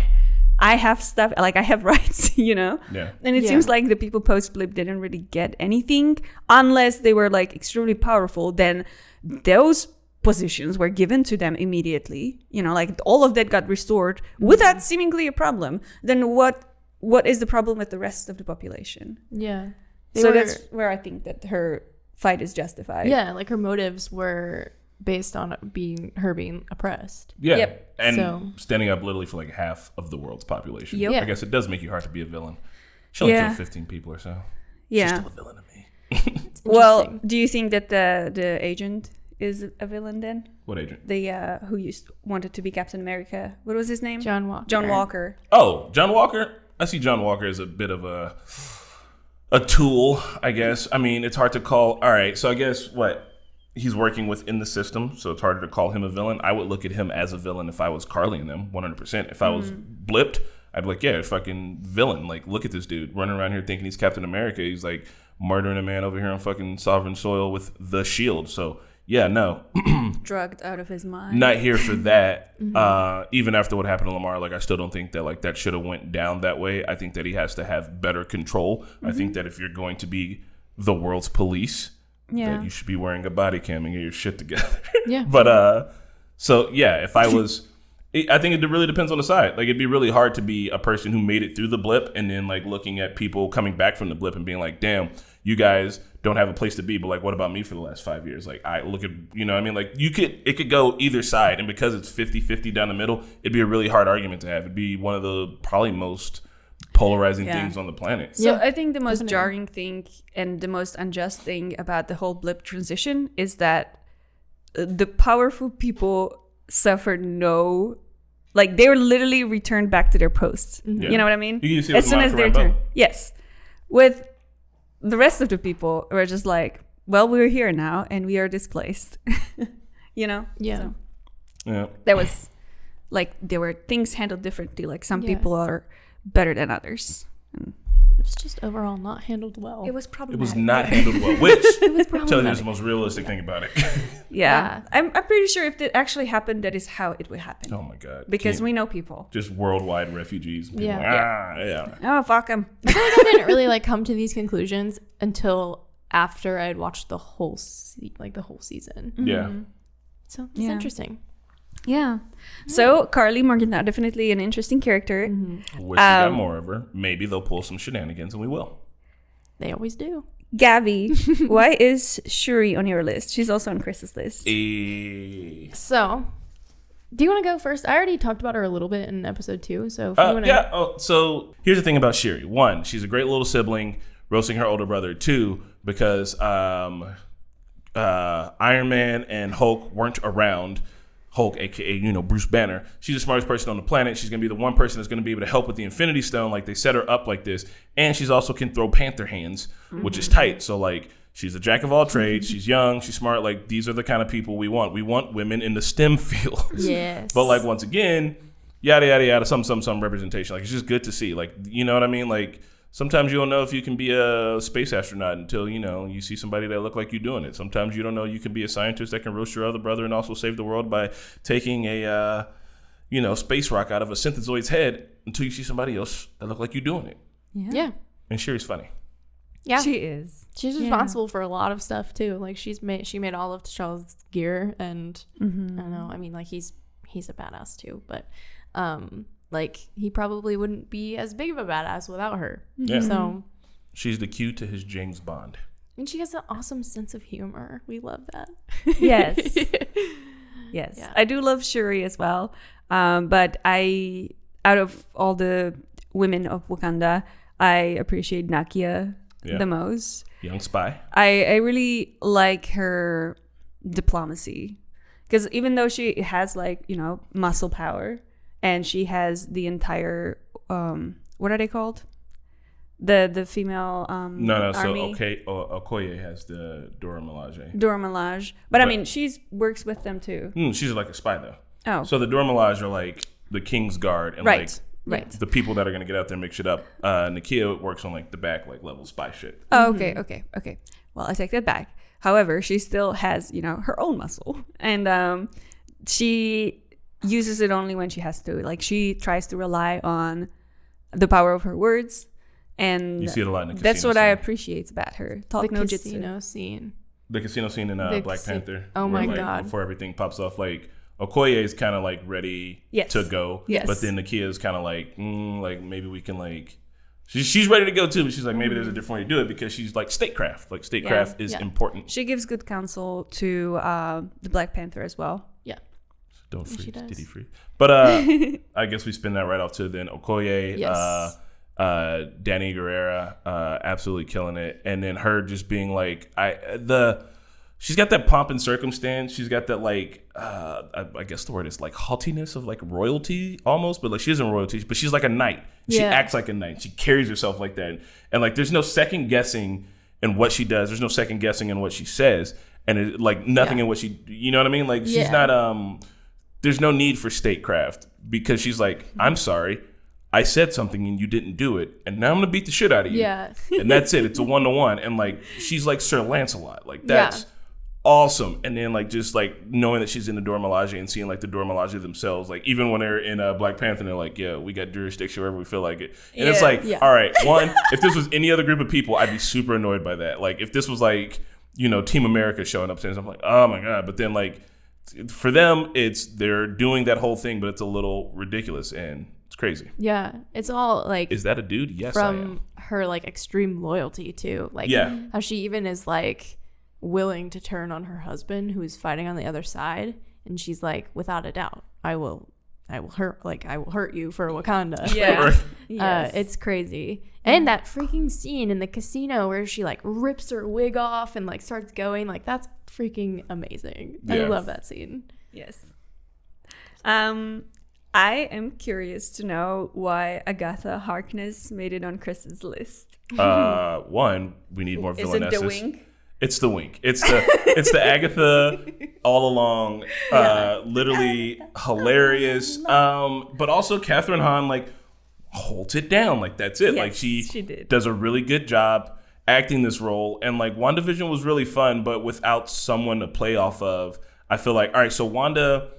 I have stuff, like I have rights, Yeah. And it seems like the people post blip didn't really get anything unless they were like extremely powerful. Then those positions were given to them immediately. Like all of that got restored without seemingly a problem. Then what is the problem with the rest of the population? Yeah. That's where I think that her fight is justified. Yeah, like her motives were based on being oppressed. yeah, Yep. and standing up literally for like half of the world's population. Yep. Yeah. I guess it does make you hard to be a villain. She only killed 15 people or so. Yeah. She's still a villain to me. Well, do you think that the agent is a villain then? What agent? The who wanted to be Captain America. What was his name? John Walker. John Walker. Oh, John Walker. I see John Walker as a bit of a tool, I guess. I mean, it's hard to call. All right, so I guess he's working within the system, so it's harder to call him a villain. I would look at him as a villain if I was Carly and them, 100%. If I was blipped, I'd be like, yeah, fucking villain. Like, look at this dude running around here thinking he's Captain America. He's like murdering a man over here on fucking sovereign soil with the shield. So yeah, no. Drugged out of his mind. Not here for that. Even after what happened to Lamar, like I still don't think that like that should have went down that way. I think that he has to have better control. I think that if you're going to be the world's police, that you should be wearing a body cam and get your shit together. Yeah. But so yeah, if I was, I think it really depends on the side. Like it'd be really hard to be a person who made it through the blip and then like looking at people coming back from the blip and being like, damn, you guys don't have a place to be, but like, what about me for the last 5 years? Like, I look at, you know what I mean? Like, it could go either side. And because it's 50-50 down the middle, it'd be a really hard argument to have. It'd be one of the probably most polarizing things on the planet. So I think the most jarring thing and the most unjust thing about the whole blip transition is that the powerful people suffered they were literally returned back to their posts. Yeah. You know what I mean? You can see as soon as they're turned. Yes. With the rest of the people, we're just like, well, we're here now and we are displaced. You know? Yeah. So Yeah. there was there were things handled differently. Like some people are better than others. And It was just overall not handled well. it was It problematic. was not handled well, which was tell you is the most realistic thing about it. Yeah. I'm pretty sure if it actually happened, that is how it would happen. Oh my God. Because we know people. Just worldwide refugees. People Yeah. Oh, fuck them. I feel like I didn't really come to these conclusions until after I had watched the whole season. Yeah. So it's interesting. Yeah. So Carly Morgenthau, definitely an interesting character. Wish we got more of her. Maybe they'll pull some shenanigans and we will. They always do. Gabby, why is Shuri on your list? She's also on Chris's list. So, do you want to go first? I already talked about her a little bit in episode 2. So, if you want to. Yeah. So here's the thing about Shuri. 1, she's a great little sibling, roasting her older brother. 2, because Iron Man and Hulk weren't around. Hulk, aka Bruce Banner. She's the smartest person on the planet. She's gonna be the one person that's gonna be able to help with the Infinity Stone. Like, they set her up like this, and she's also can throw Panther hands, which is tight. So like, she's a jack of all trades. She's young. She's smart. Like, these are the kind of people we want. We want women in the STEM fields. Yes. But like, once again, yada yada yada. Some representation. Like, it's just good to see. Like, you know what I mean? Like, sometimes you don't know if you can be a space astronaut until, you see somebody that look like you doing it. Sometimes you don't know you can be a scientist that can roast your other brother and also save the world by taking a, space rock out of a synthezoid's head until you see somebody else that look like you doing it. Yeah. And Shuri's funny. Yeah. She is. She's responsible for a lot of stuff too. Like, she made all of T'Challa's gear, and I don't know. I mean, like, he's a badass too, but like, he probably wouldn't be as big of a badass without her. Yeah. So She's the Q to his James Bond. and she has an awesome sense of humor. We love that. Yes. Yes. Yeah. I do love Shuri as well. But out of all the women of Wakanda, I appreciate Nakia the most. Young spy. I really like her diplomacy, because even though she has muscle power, and she has the entire what are they called? The female army. So Okoye has the Dora Milaje. Dora Milaje. But I mean, she works with them too. She's like a spy though. Oh. So the Dora Milaje are like the King's Guard and Right. the people that are gonna get out there and mix it up. Nakia works on like the back level spy shit. Oh, okay. Well, I take that back. However, she still has, her own muscle, and she uses it only when she has to. Like, she tries to rely on the power of her words, and You see it a lot in the that's casino what I scene. appreciate about her. Talk The no casino jitsu. scene. The casino scene in The Black Panther. Oh where, my God. Before everything pops off, like Okoye is kind of like ready Yes. to go. Yes. But then Nakia is kind of like, maybe we can like. She's ready to go too, but she's like, maybe there's a different way to do it, because she's like statecraft. Like, statecraft is important. She gives good counsel to the Black Panther as well. Yeah. Don't she freeze. does. Did he freeze? But I guess we spin that right off to then Okoye. Yes. Danny Guerrera, absolutely killing it. And then her just being like, she's got that pomp and circumstance. She's got that like, I guess the word is like haughtiness of like royalty almost, but like she isn't royalty, but she's like a knight. She acts like a knight. She carries herself like that. And like, there's no second guessing in what she does. There's no second guessing in what she says. And it, like nothing in what she, you know what I mean? Like, she's not, there's no need for statecraft, because she's like, I'm sorry, I said something and you didn't do it, and now I'm gonna beat the shit out of you. Yeah. And that's it. It's a 1-to-1. And like, she's like Sir Lancelot. Like, that's awesome. And then like, just like knowing that she's in the Dora Milaje and seeing like the Dora Milaje themselves, like even when they're in Black Panther, they're like, yeah, we got jurisdiction wherever we feel like it. And it's like, all right, one, if this was any other group of people, I'd be super annoyed by that. Like, if this was like, Team America showing up saying, I'm like, oh my God. But then like, for them, they're doing that whole thing, but it's a little ridiculous, and It's crazy. Yeah, it's all like Is that a dude? Yes, I am. from her like extreme loyalty too. Like Yeah. how she even is like willing to turn on her husband who's fighting on the other side, and she's like, without a doubt, I will hurt you for Wakanda. Yes. It's crazy. And that freaking scene in the casino where she like rips her wig off and like starts going, like that's freaking amazing. I Yeah. love that scene. Yes. I am curious to know why Agatha Harkness made it on Chris's list. One, we need more Is it villainesses. the wink? It's the wink. It's the Agatha all along. Literally hilarious. But also Catherine Hahn like holds it down. Like that's it. Yes, like she did. does a really good job acting this role. And like WandaVision was really fun, but without someone to play off of, I feel like, all right, so Wanda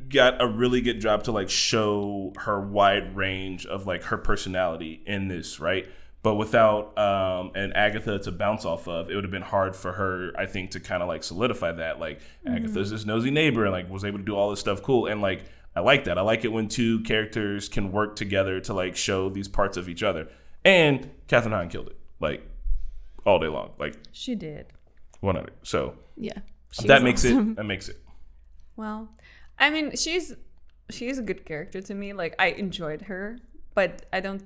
got a really good job to like show her wide range of like her personality in this, right? But without an Agatha to bounce off of, it would have been hard for her, I think, to kind of like solidify that. Like Agatha's this nosy neighbor and like was able to do all this stuff cool. And like I like that. I like it when two characters can work together to like show these parts of each other. And Catherine Hahn killed it like all day long. Like She did. 100. So Yeah. that makes it. That makes it. Well, I mean, she's a good character to me. Like I enjoyed her, but I don't.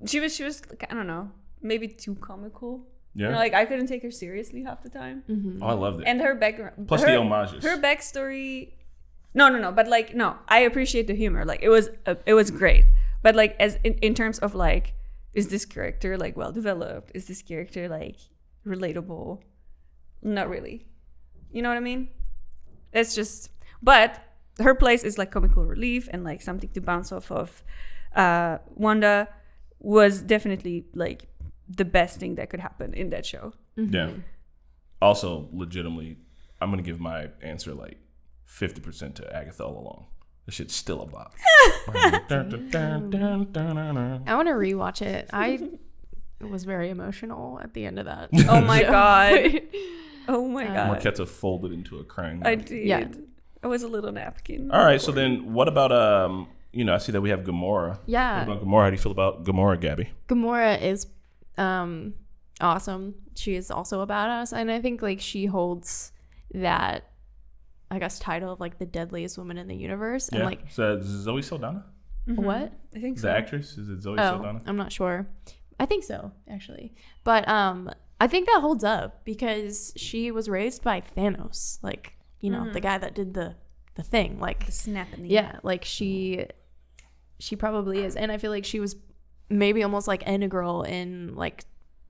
She was like, I don't know, maybe too comical. Yeah. You know, like I couldn't take her seriously half the time. Oh, I loved it. And her background, Plus the homages. her backstory. No, but like no, I appreciate the humor. Like it was great. But like as in terms of like, is this character like well developed? Is this character like relatable? Not really. You know what I mean? It's just, but her place is like comical relief and like something to bounce off of. Wanda was definitely like the best thing that could happen in that show. Yeah. Also, legitimately, I'm gonna give my answer like 50% to Agatha all along. This shit's still a bop. I want to rewatch it. I was very emotional at the end of that. Oh my show. god. Oh my god. Marketa folded into a crying. I mug. did. Yeah. I was a little napkin. All right, so then what about I see that we have Gamora. Yeah. What about Gamora? How do you feel about Gamora, Gabby? Gamora is awesome. She is also a badass, and I think like she holds that, I guess, title of like the deadliest woman in the universe. And like, So is it Zoe Saldana? what? I think so. The actress? Is it Zoe Oh, Saldana? I'm not sure. I think so, actually. But I think that holds up because she was raised by Thanos, like, you know, the guy that did the thing. Like, The snapping. yeah, like she probably is. And I feel like she was maybe almost like integral in like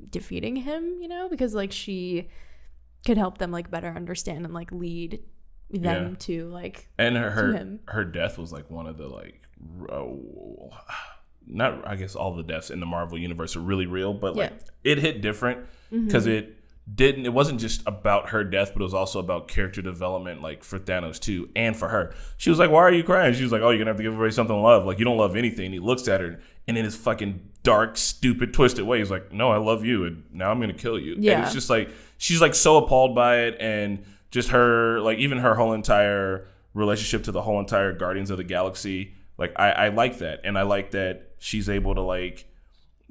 defeating him, you know, because like she could help them like better understand and like lead them to like And to him. her death was like one of the like not, I guess all the deaths in the Marvel universe are really real, but like it hit different because it wasn't just about her death, but it was also about character development, like for Thanos too, and for her. She was like, "Why are you crying?" She was like, "Oh, you're gonna have to give everybody something to love. Like you don't love anything." He looks at her, and in his fucking dark, stupid, twisted way, he's like, "No, I love you, and now I'm gonna kill you." Yeah. And it's just like she's like so appalled by it, and just her like even her whole entire relationship to the whole entire Guardians of the Galaxy. Like I like that, and I like that she's able to like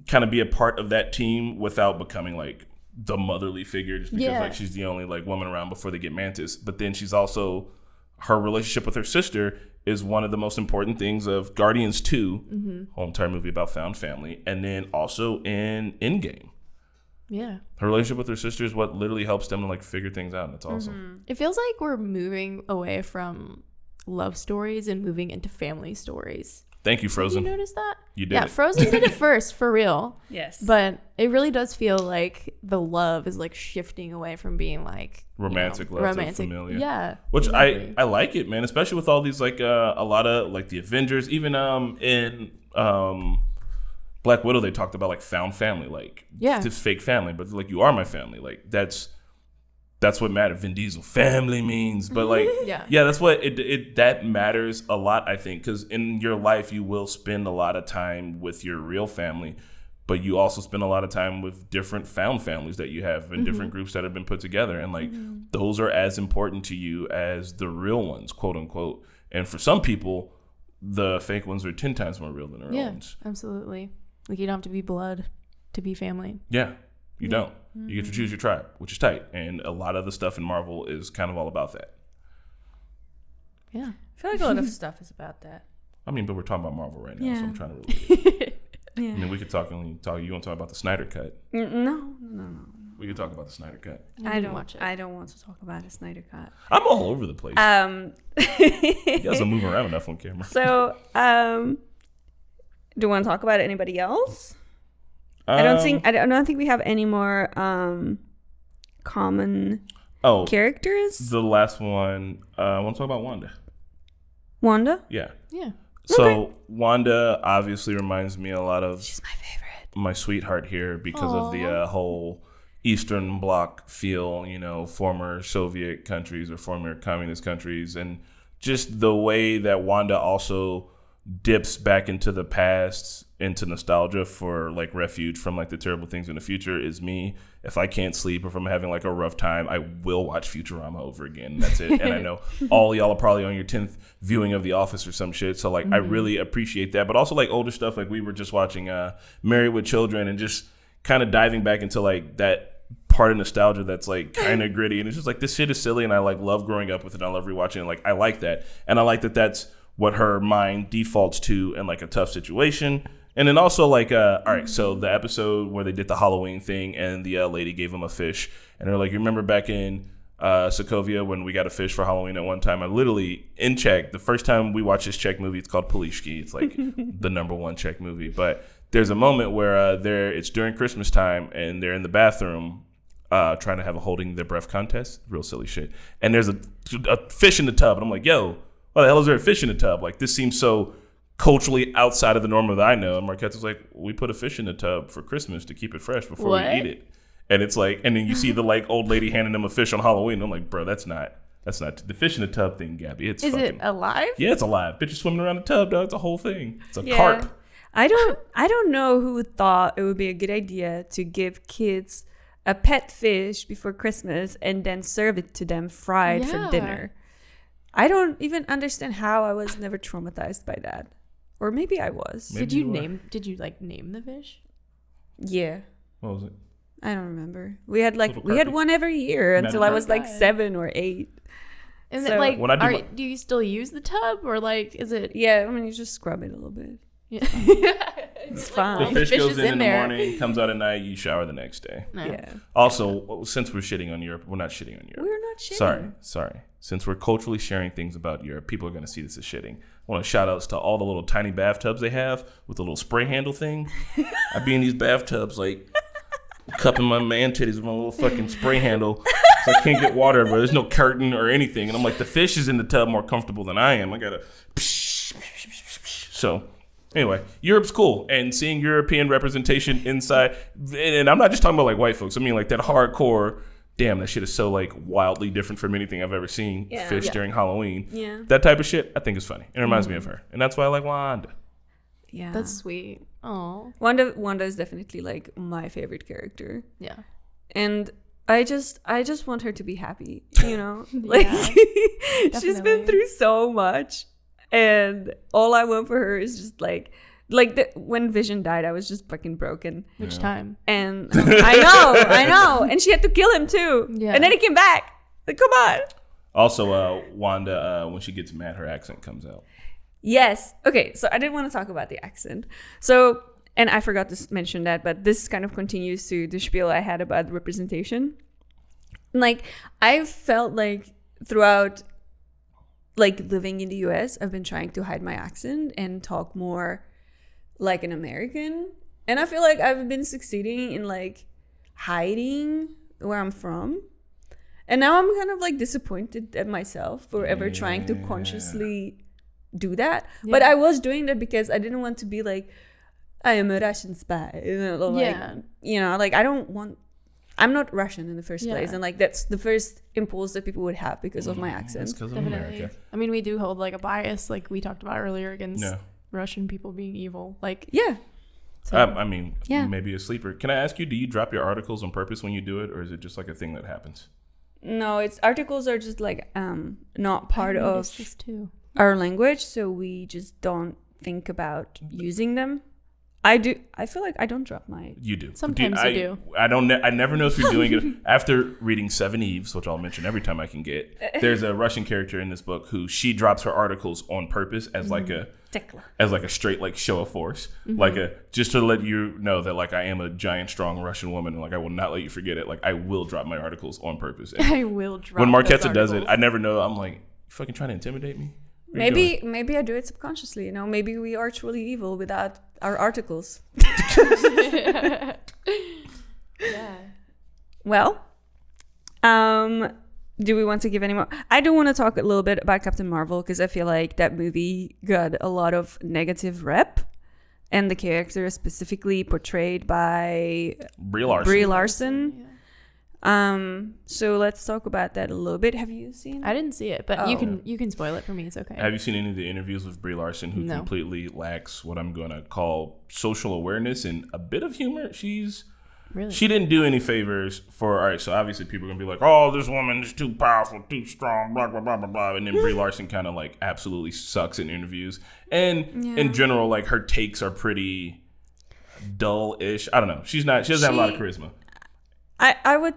kind of be a part of that team without becoming like the motherly figure, just because like she's the only like woman around before they get Mantis. But then she's also, her relationship with her sister is one of the most important things of Guardians 2, whole entire movie about found family, and then also in Endgame. Yeah. Her relationship with her sister is what literally helps them to like figure things out, and it's awesome. It feels like we're moving away from love stories and moving into family stories. Thank you, Frozen. Did you notice that? You did Yeah, it. Frozen did it first, for real. Yes. But it really does feel like the love is like shifting away from being like Romantic love to familiar. Yeah. Which exactly. I like it, man, especially with all these like a lot of like the Avengers, even in Black Widow they talked about like found family, like this fake family, but like you are my family. Like that's what matters. Vin Diesel, family means, but like yeah, that's what it that matters a lot, I think, because in your life you will spend a lot of time with your real family, but you also spend a lot of time with different found families that you have in different groups that have been put together, and like those are as important to you as the real ones, quote unquote. And for some people, the fake ones are 10 times more real than the real Yeah, ones. absolutely. Like, you don't have to be blood to be family. Yeah, you don't. You get to choose your tribe, which is tight. And a lot of the stuff in Marvel is kind of all about that. Yeah. I feel like a lot of stuff is about that. I mean, but we're talking about Marvel right now, so Yeah. I'm trying to relate it. Yeah. I mean, we could talk. You want to talk about the Snyder Cut? No. We could talk about the Snyder Cut. I don't watch it. I don't want to talk about a Snyder Cut. I'm all over the place. You guys don't move around enough on camera. So, do you want to talk about anybody else? I don't think we have any more common characters. The last one. I want to talk about Wanda. Wanda? Yeah. Yeah. So Wanda obviously reminds me a lot of She's my favorite. my sweetheart here because of the whole Eastern Bloc feel, former Soviet countries or former communist countries, and just the way that Wanda also dips back into the past, into nostalgia for like refuge from like the terrible things in the future is me. If I can't sleep or if I'm having like a rough time, I will watch Futurama over again. That's it. And I know all y'all are probably on your 10th viewing of The Office or some shit. So like I really appreciate that. But also like older stuff, like we were just watching Married with Children and just kind of diving back into like that part of nostalgia that's like kind of gritty. And it's just like this shit is silly and I like love growing up with it. I love rewatching it. Like I like that. And I like that that's what her mind defaults to in like a tough situation. And then also like, all right, so the episode where they did the Halloween thing and the lady gave him a fish. And they're like, you remember back in Sokovia when we got a fish for Halloween at one time? I literally, in Czech, the first time we watched this Czech movie, it's called Polishki. It's like the #1 Czech movie. But there's a moment where it's during Christmas time and they're in the bathroom trying to have a holding their breath contest. Real silly shit. And there's a fish in the tub. And I'm like, yo, why the hell is there a fish in the tub? Like, this seems so culturally outside of the norm that I know. And Marketa's like, we put a fish in the tub for Christmas to keep it fresh before we eat it. And it's like, and then you see the like old lady handing them a fish on Halloween. I'm like, bro, that's not the fish in the tub thing, Gabby. It's Is fucking, it alive? Yeah, it's alive. Bitch is swimming around the tub, dog. It's a whole thing. It's a carp. I don't know who thought it would be a good idea to give kids a pet fish before Christmas and then serve it to them fried for dinner. I don't even understand how I was never traumatized by that. Or maybe I was. Did you name the fish? Yeah. What was it? I don't remember. We had one every year until I was like 7 or 8. Is So- it like, When I do do you still use the tub or like, is it? Yeah, I mean, you just scrub it a little bit. Yeah. It's The fine. fish fish goes is in in the there. morning, comes out at night, you shower the next day. No. Yeah. Also, since we're shitting on Europe, we're not shitting on Europe. We're not shitting. Sorry. Since we're culturally sharing things about Europe, people are going to see this as shitting. I want to shout outs to all the little tiny bathtubs they have with the little spray handle thing. I be in these bathtubs like cupping my man titties with my little fucking spray handle. So I can't get water, but there's no curtain or anything. And I'm like, the fish is in the tub more comfortable than I am. I got to... So... Anyway, Europe's cool, and seeing European representation inside, and I'm not just talking about like white folks. I mean like that hardcore. Damn, that shit is so like wildly different from anything I've ever seen. Yeah. Fish during Halloween. Yeah. That type of shit, I think is funny. It reminds me of her, and that's why I like Wanda. Yeah. That's sweet. Oh. Wanda is definitely like my favorite character. Yeah. And I just want her to be happy, Like she's been definitely. through so much, and all I want for her is just like when Vision died, I was just fucking broken. Which time? And I know, and she had to kill him too. Yeah. And then he came back. Like, come on. Also, Wanda, when she gets mad, her accent comes out. Yes. Okay, so I didn't want to talk about the accent. So, and I forgot to mention that, but this kind of continues to the spiel I had about representation. Like, I felt like throughout, like, living in the US, I've been trying to hide my accent and talk more like an American. And I feel like I've been succeeding in, like, hiding where I'm from. And now I'm kind of, like, disappointed at myself for ever trying to consciously do that. Yeah. But I was doing that because I didn't want to be like, I am a Russian spy. Like, I'm not Russian in the first place. And like, that's the first impulse that people would have because of my accent. That's because of Definitely. America. I mean, we do hold like a bias, like we talked about earlier, against Yeah. Russian people being evil. Like, Yeah. so, I mean, Yeah. maybe a sleeper. Can I ask you, do you drop your articles on purpose when you do it, or is it just like a thing that happens? No, it's articles are just like not part I of noticed this too. our language, so we just don't think about using them. I feel like I don't drop my. You do. Sometimes you do. I don't. I never know if you're doing it. After reading Seven Eves, which I'll mention every time I can get, there's a Russian character in this book who she drops her articles on purpose as like a straight like show of force, like a just to let you know that like I am a giant, strong Russian woman, and like I will not let you forget it. Like I will drop my articles on purpose. And I will drop. When Marketa does it, I never know. I'm like, you fucking trying to intimidate me? Maybe I do it subconsciously. You know, maybe we are truly evil without our articles. Yeah. Well, do we want to give any more? I do want to talk a little bit about Captain Marvel because I feel like that movie got a lot of negative rep, and the character is specifically portrayed by Brie Larson. Yeah. So let's talk about that a little bit. Have you seen? I didn't see it, but you can spoil it for me. It's okay. Have you seen any of the interviews with Brie Larson, who completely lacks what I'm going to call social awareness and a bit of humor? She didn't do any favors for. All right, so obviously people are gonna be like, "Oh, this woman is too powerful, too strong," blah blah blah blah blah, and then Brie Larson kind of like absolutely sucks in interviews, and in general, like her takes are pretty dull-ish. I don't know. She doesn't have a lot of charisma. I would.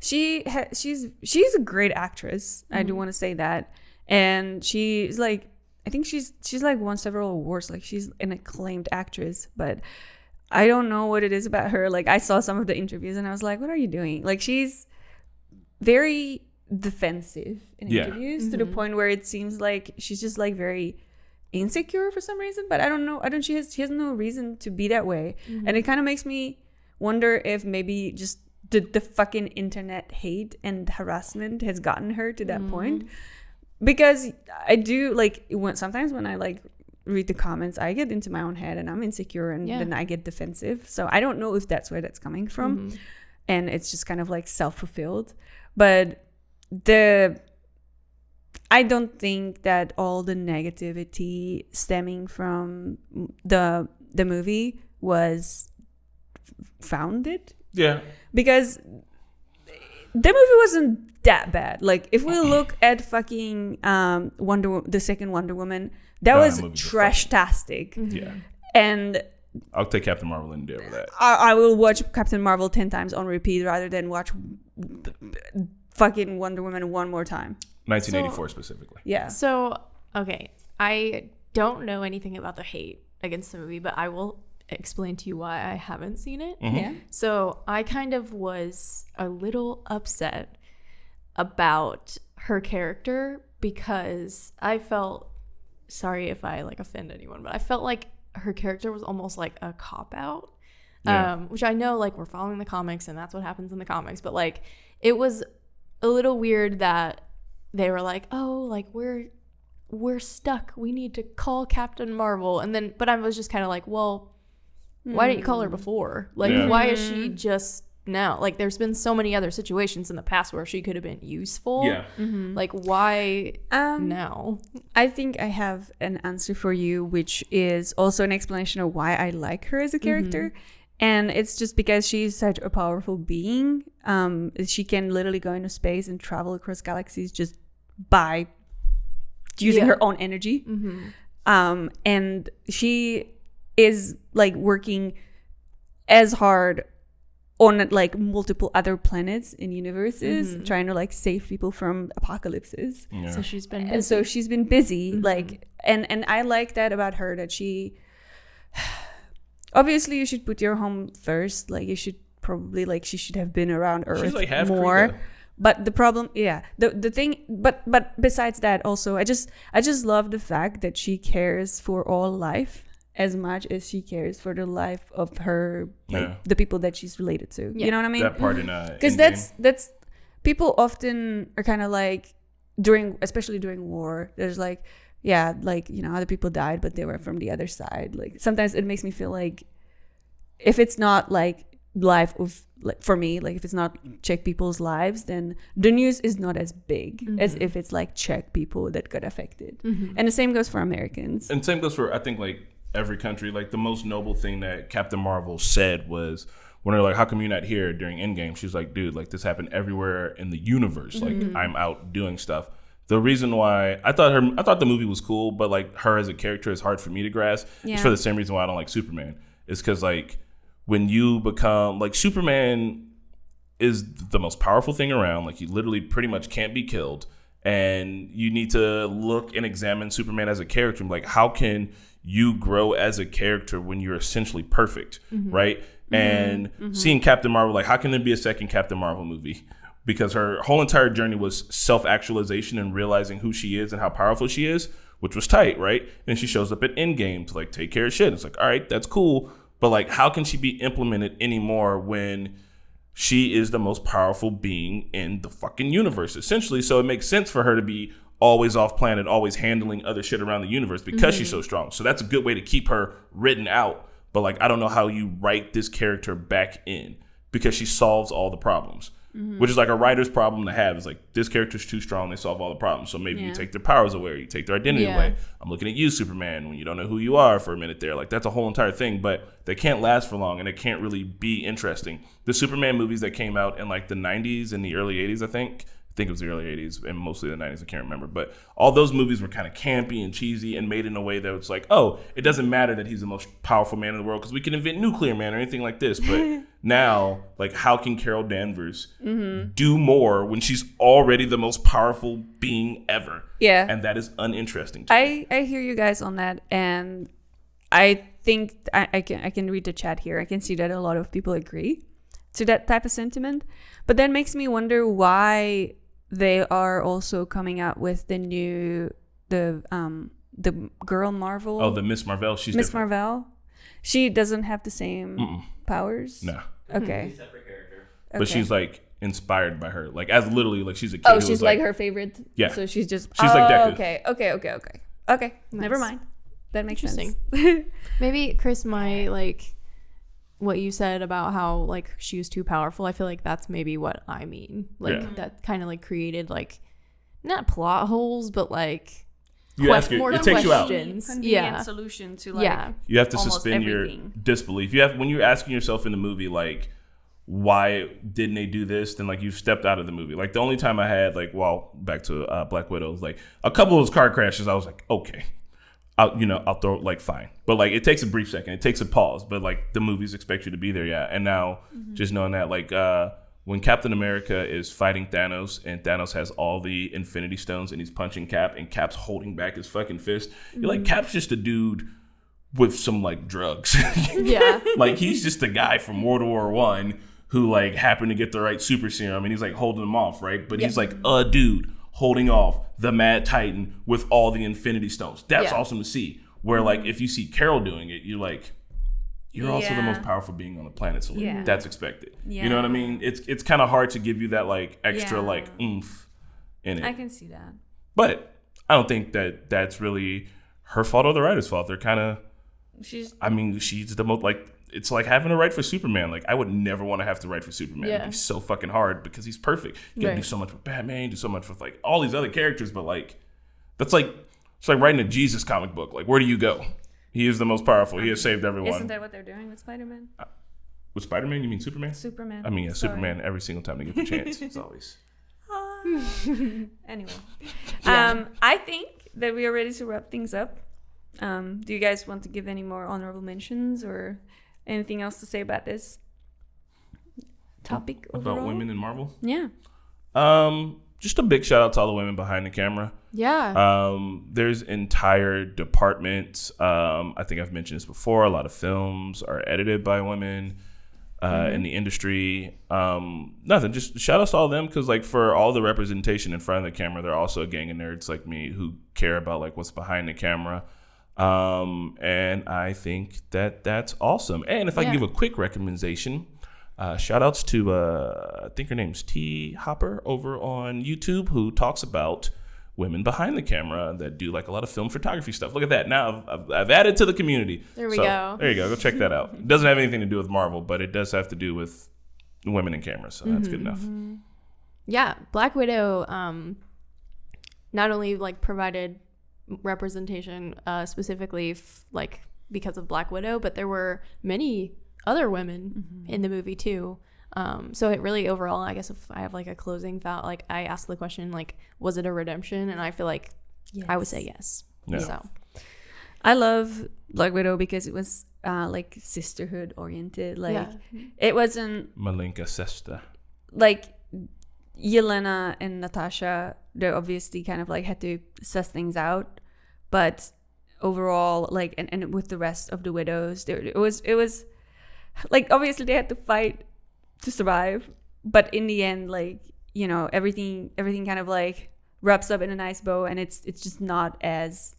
She's a great actress. I do want to say that, and she's like, I think she's like won several awards. Like she's an acclaimed actress, but I don't know what it is about her. Like I saw some of the interviews and I was like, what are you doing? Like she's very defensive in interviews to the point where it seems like she's just like very insecure for some reason. But I don't know. She has no reason to be that way, and it kind of makes me wonder if maybe just the fucking internet hate and harassment has gotten her to that point. Because I do like sometimes when I like read the comments, I get into my own head and I'm insecure, and then I get defensive. So I don't know if that's where that's coming from, and it's just kind of like self-fulfilled. But I don't think that all the negativity stemming from the movie was founded. Yeah. Because the movie wasn't that bad. Like if we look at fucking the second Wonder Woman, that was trash-tastic. Yeah. And I'll take Captain Marvel and deal with that. I will watch Captain Marvel 10 times on repeat rather than watch fucking Wonder Woman one more time. 1984 specifically. Yeah. So, okay. I don't know anything about the hate against the movie, but I will explain to you why I haven't seen it. Yeah. So I kind of was a little upset about her character because I felt, sorry if I like offend anyone, but I felt like her character was almost like a cop-out, which I know like we're following the comics and that's what happens in the comics, but like it was a little weird that they were like, oh, like we're stuck, we need to call Captain Marvel, and then but I was just kind of like, well, why didn't you call her before? Like, why is she just now? Like, there's been so many other situations in the past where she could have been useful. Yeah. Like, why now? I think I have an answer for you, which is also an explanation of why I like her as a character. And it's just because she's such a powerful being. She can literally go into space and travel across galaxies just by using her own energy. And she is like working as hard on like multiple other planets and universes, trying to like save people from apocalypses. Yeah. So she's been busy. And so she's been busy, like, and I like that about her, that she obviously you should put your home first. Like you should probably like she should have been around Earth She's like half more. Krita. But the problem, the thing, but besides that, also I just love the fact that she cares for all life as much as she cares for the life of her, like the people that she's related to. You know what I mean? That part in because that's people often are kind of like especially during war. There's like like you know other people died, but they were from the other side. Like sometimes it makes me feel like if it's not like life of like for me, like if it's not Czech people's lives, then the news is not as big as if it's like Czech people that got affected. And the same goes for Americans. And same goes for I think like every country. Like the most noble thing that Captain Marvel said was when they're like, how come you're not here during Endgame? She's like, dude, like this happened everywhere in the universe. Like I'm out doing stuff. the reason why I thought the movie was cool, but like her as a character is hard for me to grasp. Yeah. It's for the same reason why I don't like Superman. It's because like when you become like Superman is the most powerful thing around. Like he literally pretty much can't be killed, and you need to look and examine Superman as a character. Like how can you grow as a character when you're essentially perfect, right? And seeing Captain Marvel, like how can there be a second Captain Marvel movie? Because her whole entire journey was self-actualization and realizing who she is and how powerful she is, which was tight, right? And she shows up at Endgame to like take care of shit. It's like, all right, that's cool. But like, how can she be implemented anymore when she is the most powerful being in the fucking universe, essentially? So it makes sense for her to be always off planet, always handling other shit around the universe because she's so strong. So that's a good way to keep her written out. But like, I don't know how you write this character back in because she solves all the problems. Which is like a writer's problem to have. Is like, this character's too strong, they solve all the problems. So maybe you take their powers away, or you take their identity away. I'm looking at you, Superman, when you don't know who you are for a minute there. Like, that's a whole entire thing, but they can't last for long, and it can't really be interesting. The Superman movies that came out in like the 90s and the early 80s, I think it was the early 80s and mostly the 90s, I can't remember. But all those movies were kind of campy and cheesy and made in a way that was like, oh, it doesn't matter that he's the most powerful man in the world because we can invent nuclear man or anything like this. But now, like, how can Carol Danvers do more when she's already the most powerful being ever? Yeah. And that is uninteresting to me. I hear you guys on that, and I think I can read the chat here. I can see that a lot of people agree to that type of sentiment. But that makes me wonder why they are also coming out with the girl Marvel. Oh, the Miss Marvel. She's Miss different. Marvel. She doesn't have the same powers. No. Okay. Separate character. But she's like inspired by her. Like, as literally, like, she's a kid. Oh, who she's was, like her favorite. Yeah. So she's just. She's like Deku. Okay. Never mind. That makes sense. Maybe Chris, like what you said about how like she was too powerful, I feel like that's maybe what I mean. Like that kind of like created like not plot holes, but like it takes you out. Convenient solution to like You have to almost suspend everything. your disbelief. When you're asking yourself in the movie like, why didn't they do this? Then like you've stepped out of the movie. Like the only time I had like, back to Black Widow, like a couple of those car crashes, I was like, okay. I'll throw like fine, but like it takes a brief second, it takes a pause, but like the movies expect you to be there, and now just knowing that like when Captain America is fighting Thanos and Thanos has all the Infinity Stones and he's punching Cap and Cap's holding back his fucking fist, you're like, Cap's just a dude with some like drugs, like he's just a guy from World War I who like happened to get the right super serum and he's like holding them off, right? But he's like a dude holding off the Mad Titan with all the Infinity Stones. That's awesome to see. Where like if you see Carol doing it, you're like, you're also the most powerful being on the planet, so like, that's expected. You know what I mean? It's kind of hard to give you that like extra like oomph in it. I can see that. But I don't think that that's really her fault or the writer's fault. They're kind of she's the most like, it's like having to write for Superman. Like I would never want to have to write for Superman. It'd be so fucking hard because he's perfect. You gotta do so much with Batman, do so much with like all these other characters, but like that's like it's like writing a Jesus comic book. Like where do you go? He is the most powerful. He has saved everyone. Isn't that what they're doing with Spider-Man? With Spider-Man, you mean Superman? Superman. I mean, Superman every single time they get the chance. It's always. Anyway, I think that we are ready to wrap things up. Do you guys want to give any more honorable mentions or anything else to say about this topic overall? About women in Marvel? Yeah. Just a big shout out to all the women behind the camera. Yeah. There's entire departments. I think I've mentioned this before. A lot of films are edited by women in the industry. Nothing. Just shout out to all of them because, like, for all the representation in front of the camera, they're also a gang of nerds like me who care about like what's behind the camera. And I think that that's awesome. And if I can give a quick recommendation. Shout outs to, I think her name's T Hopper over on YouTube, who talks about women behind the camera that do like a lot of film photography stuff. Look at that. Now I've added to the community. There we go. There you go. Go check that out. It doesn't have anything to do with Marvel, but it does have to do with women in cameras. So that's good enough. Yeah. Black Widow not only like provided representation specifically like because of Black Widow, but there were many other women in the movie too. So it really overall, I guess if I have like a closing thought, like I asked the question, like, was it a redemption? And I feel like I would say yes. Yeah. So I love Black Widow because it was like sisterhood oriented. Like it wasn't Malinka sister. like Yelena and Natasha. They obviously kind of like had to suss things out, but overall, like and with the rest of the widows, it was like obviously they had to fight to survive, but in the end, like, you know, everything kind of like wraps up in a nice bow, and it's just not as.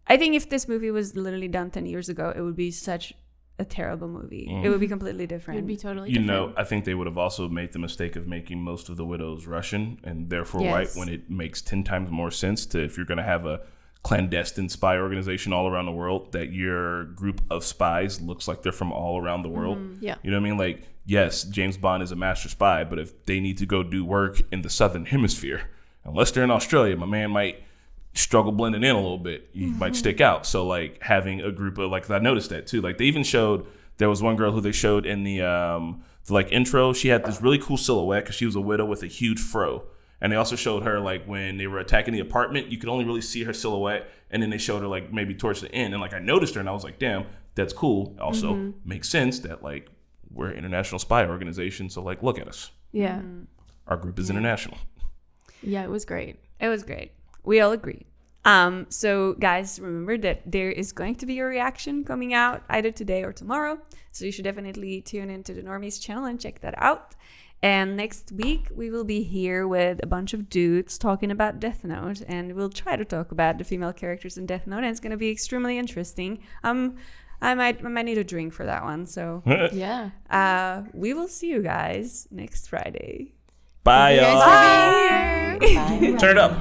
I think if this movie was literally done 10 years ago, it would be such a terrible movie. It would be completely different. it would be totally You different. know, I think they would have also made the mistake of making most of the widows Russian and therefore Yes. white, when it makes 10 times more sense to, if you're going to have a clandestine spy organization all around the world, that your group of spies looks like they're from all around the world. Yeah. You know what I mean? Like, yes, James Bond is a master spy, but if they need to go do work in the Southern Hemisphere, unless they're in Australia, my man might struggle blending in a little bit. You might stick out. So like having a group of, like, I noticed that too. Like they even showed, there was one girl who they showed in the like intro. She had this really cool silhouette because she was a widow with a huge fro. And they also showed her like when they were attacking the apartment, you could only really see her silhouette. And then they showed her like maybe towards the end. And like I noticed her and I was like, damn, that's cool. Also makes sense that like we're an international spy organization. So like, look at us. Yeah. Our group is international. Yeah, it was great. It was great. We all agree. So guys, remember that there is going to be a reaction coming out either today or tomorrow. So you should definitely tune into the Normies channel and check that out. And next week we will be here with a bunch of dudes talking about Death Note, and we'll try to talk about the female characters in Death Note, and it's going to be extremely interesting. I might need a drink for that one. So Yeah. we will see you guys next Friday. Bye, You y'all. guys for being here. Turn it up.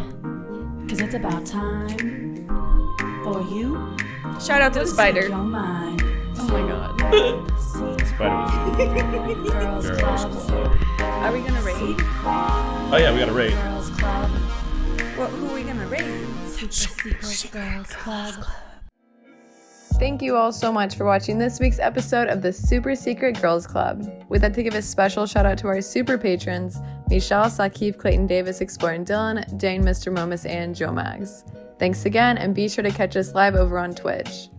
Cause it's about time for you Shout out to the to spider. speak your mind. Oh my god. Spider was Girls, Girls Club. Are we gonna raid? Oh yeah, we got a raid. Girls Club. Who are we gonna raid? Super Secret Girls Club. Thank you all so much for watching this week's episode of the Super Secret Girls Club. We'd like to give a special shout out to our super patrons, Michelle, Sakif, Clayton Davis, Exploring Dylan, Dane, Mr. Momus, and Joe Mags. Thanks again, and be sure to catch us live over on Twitch.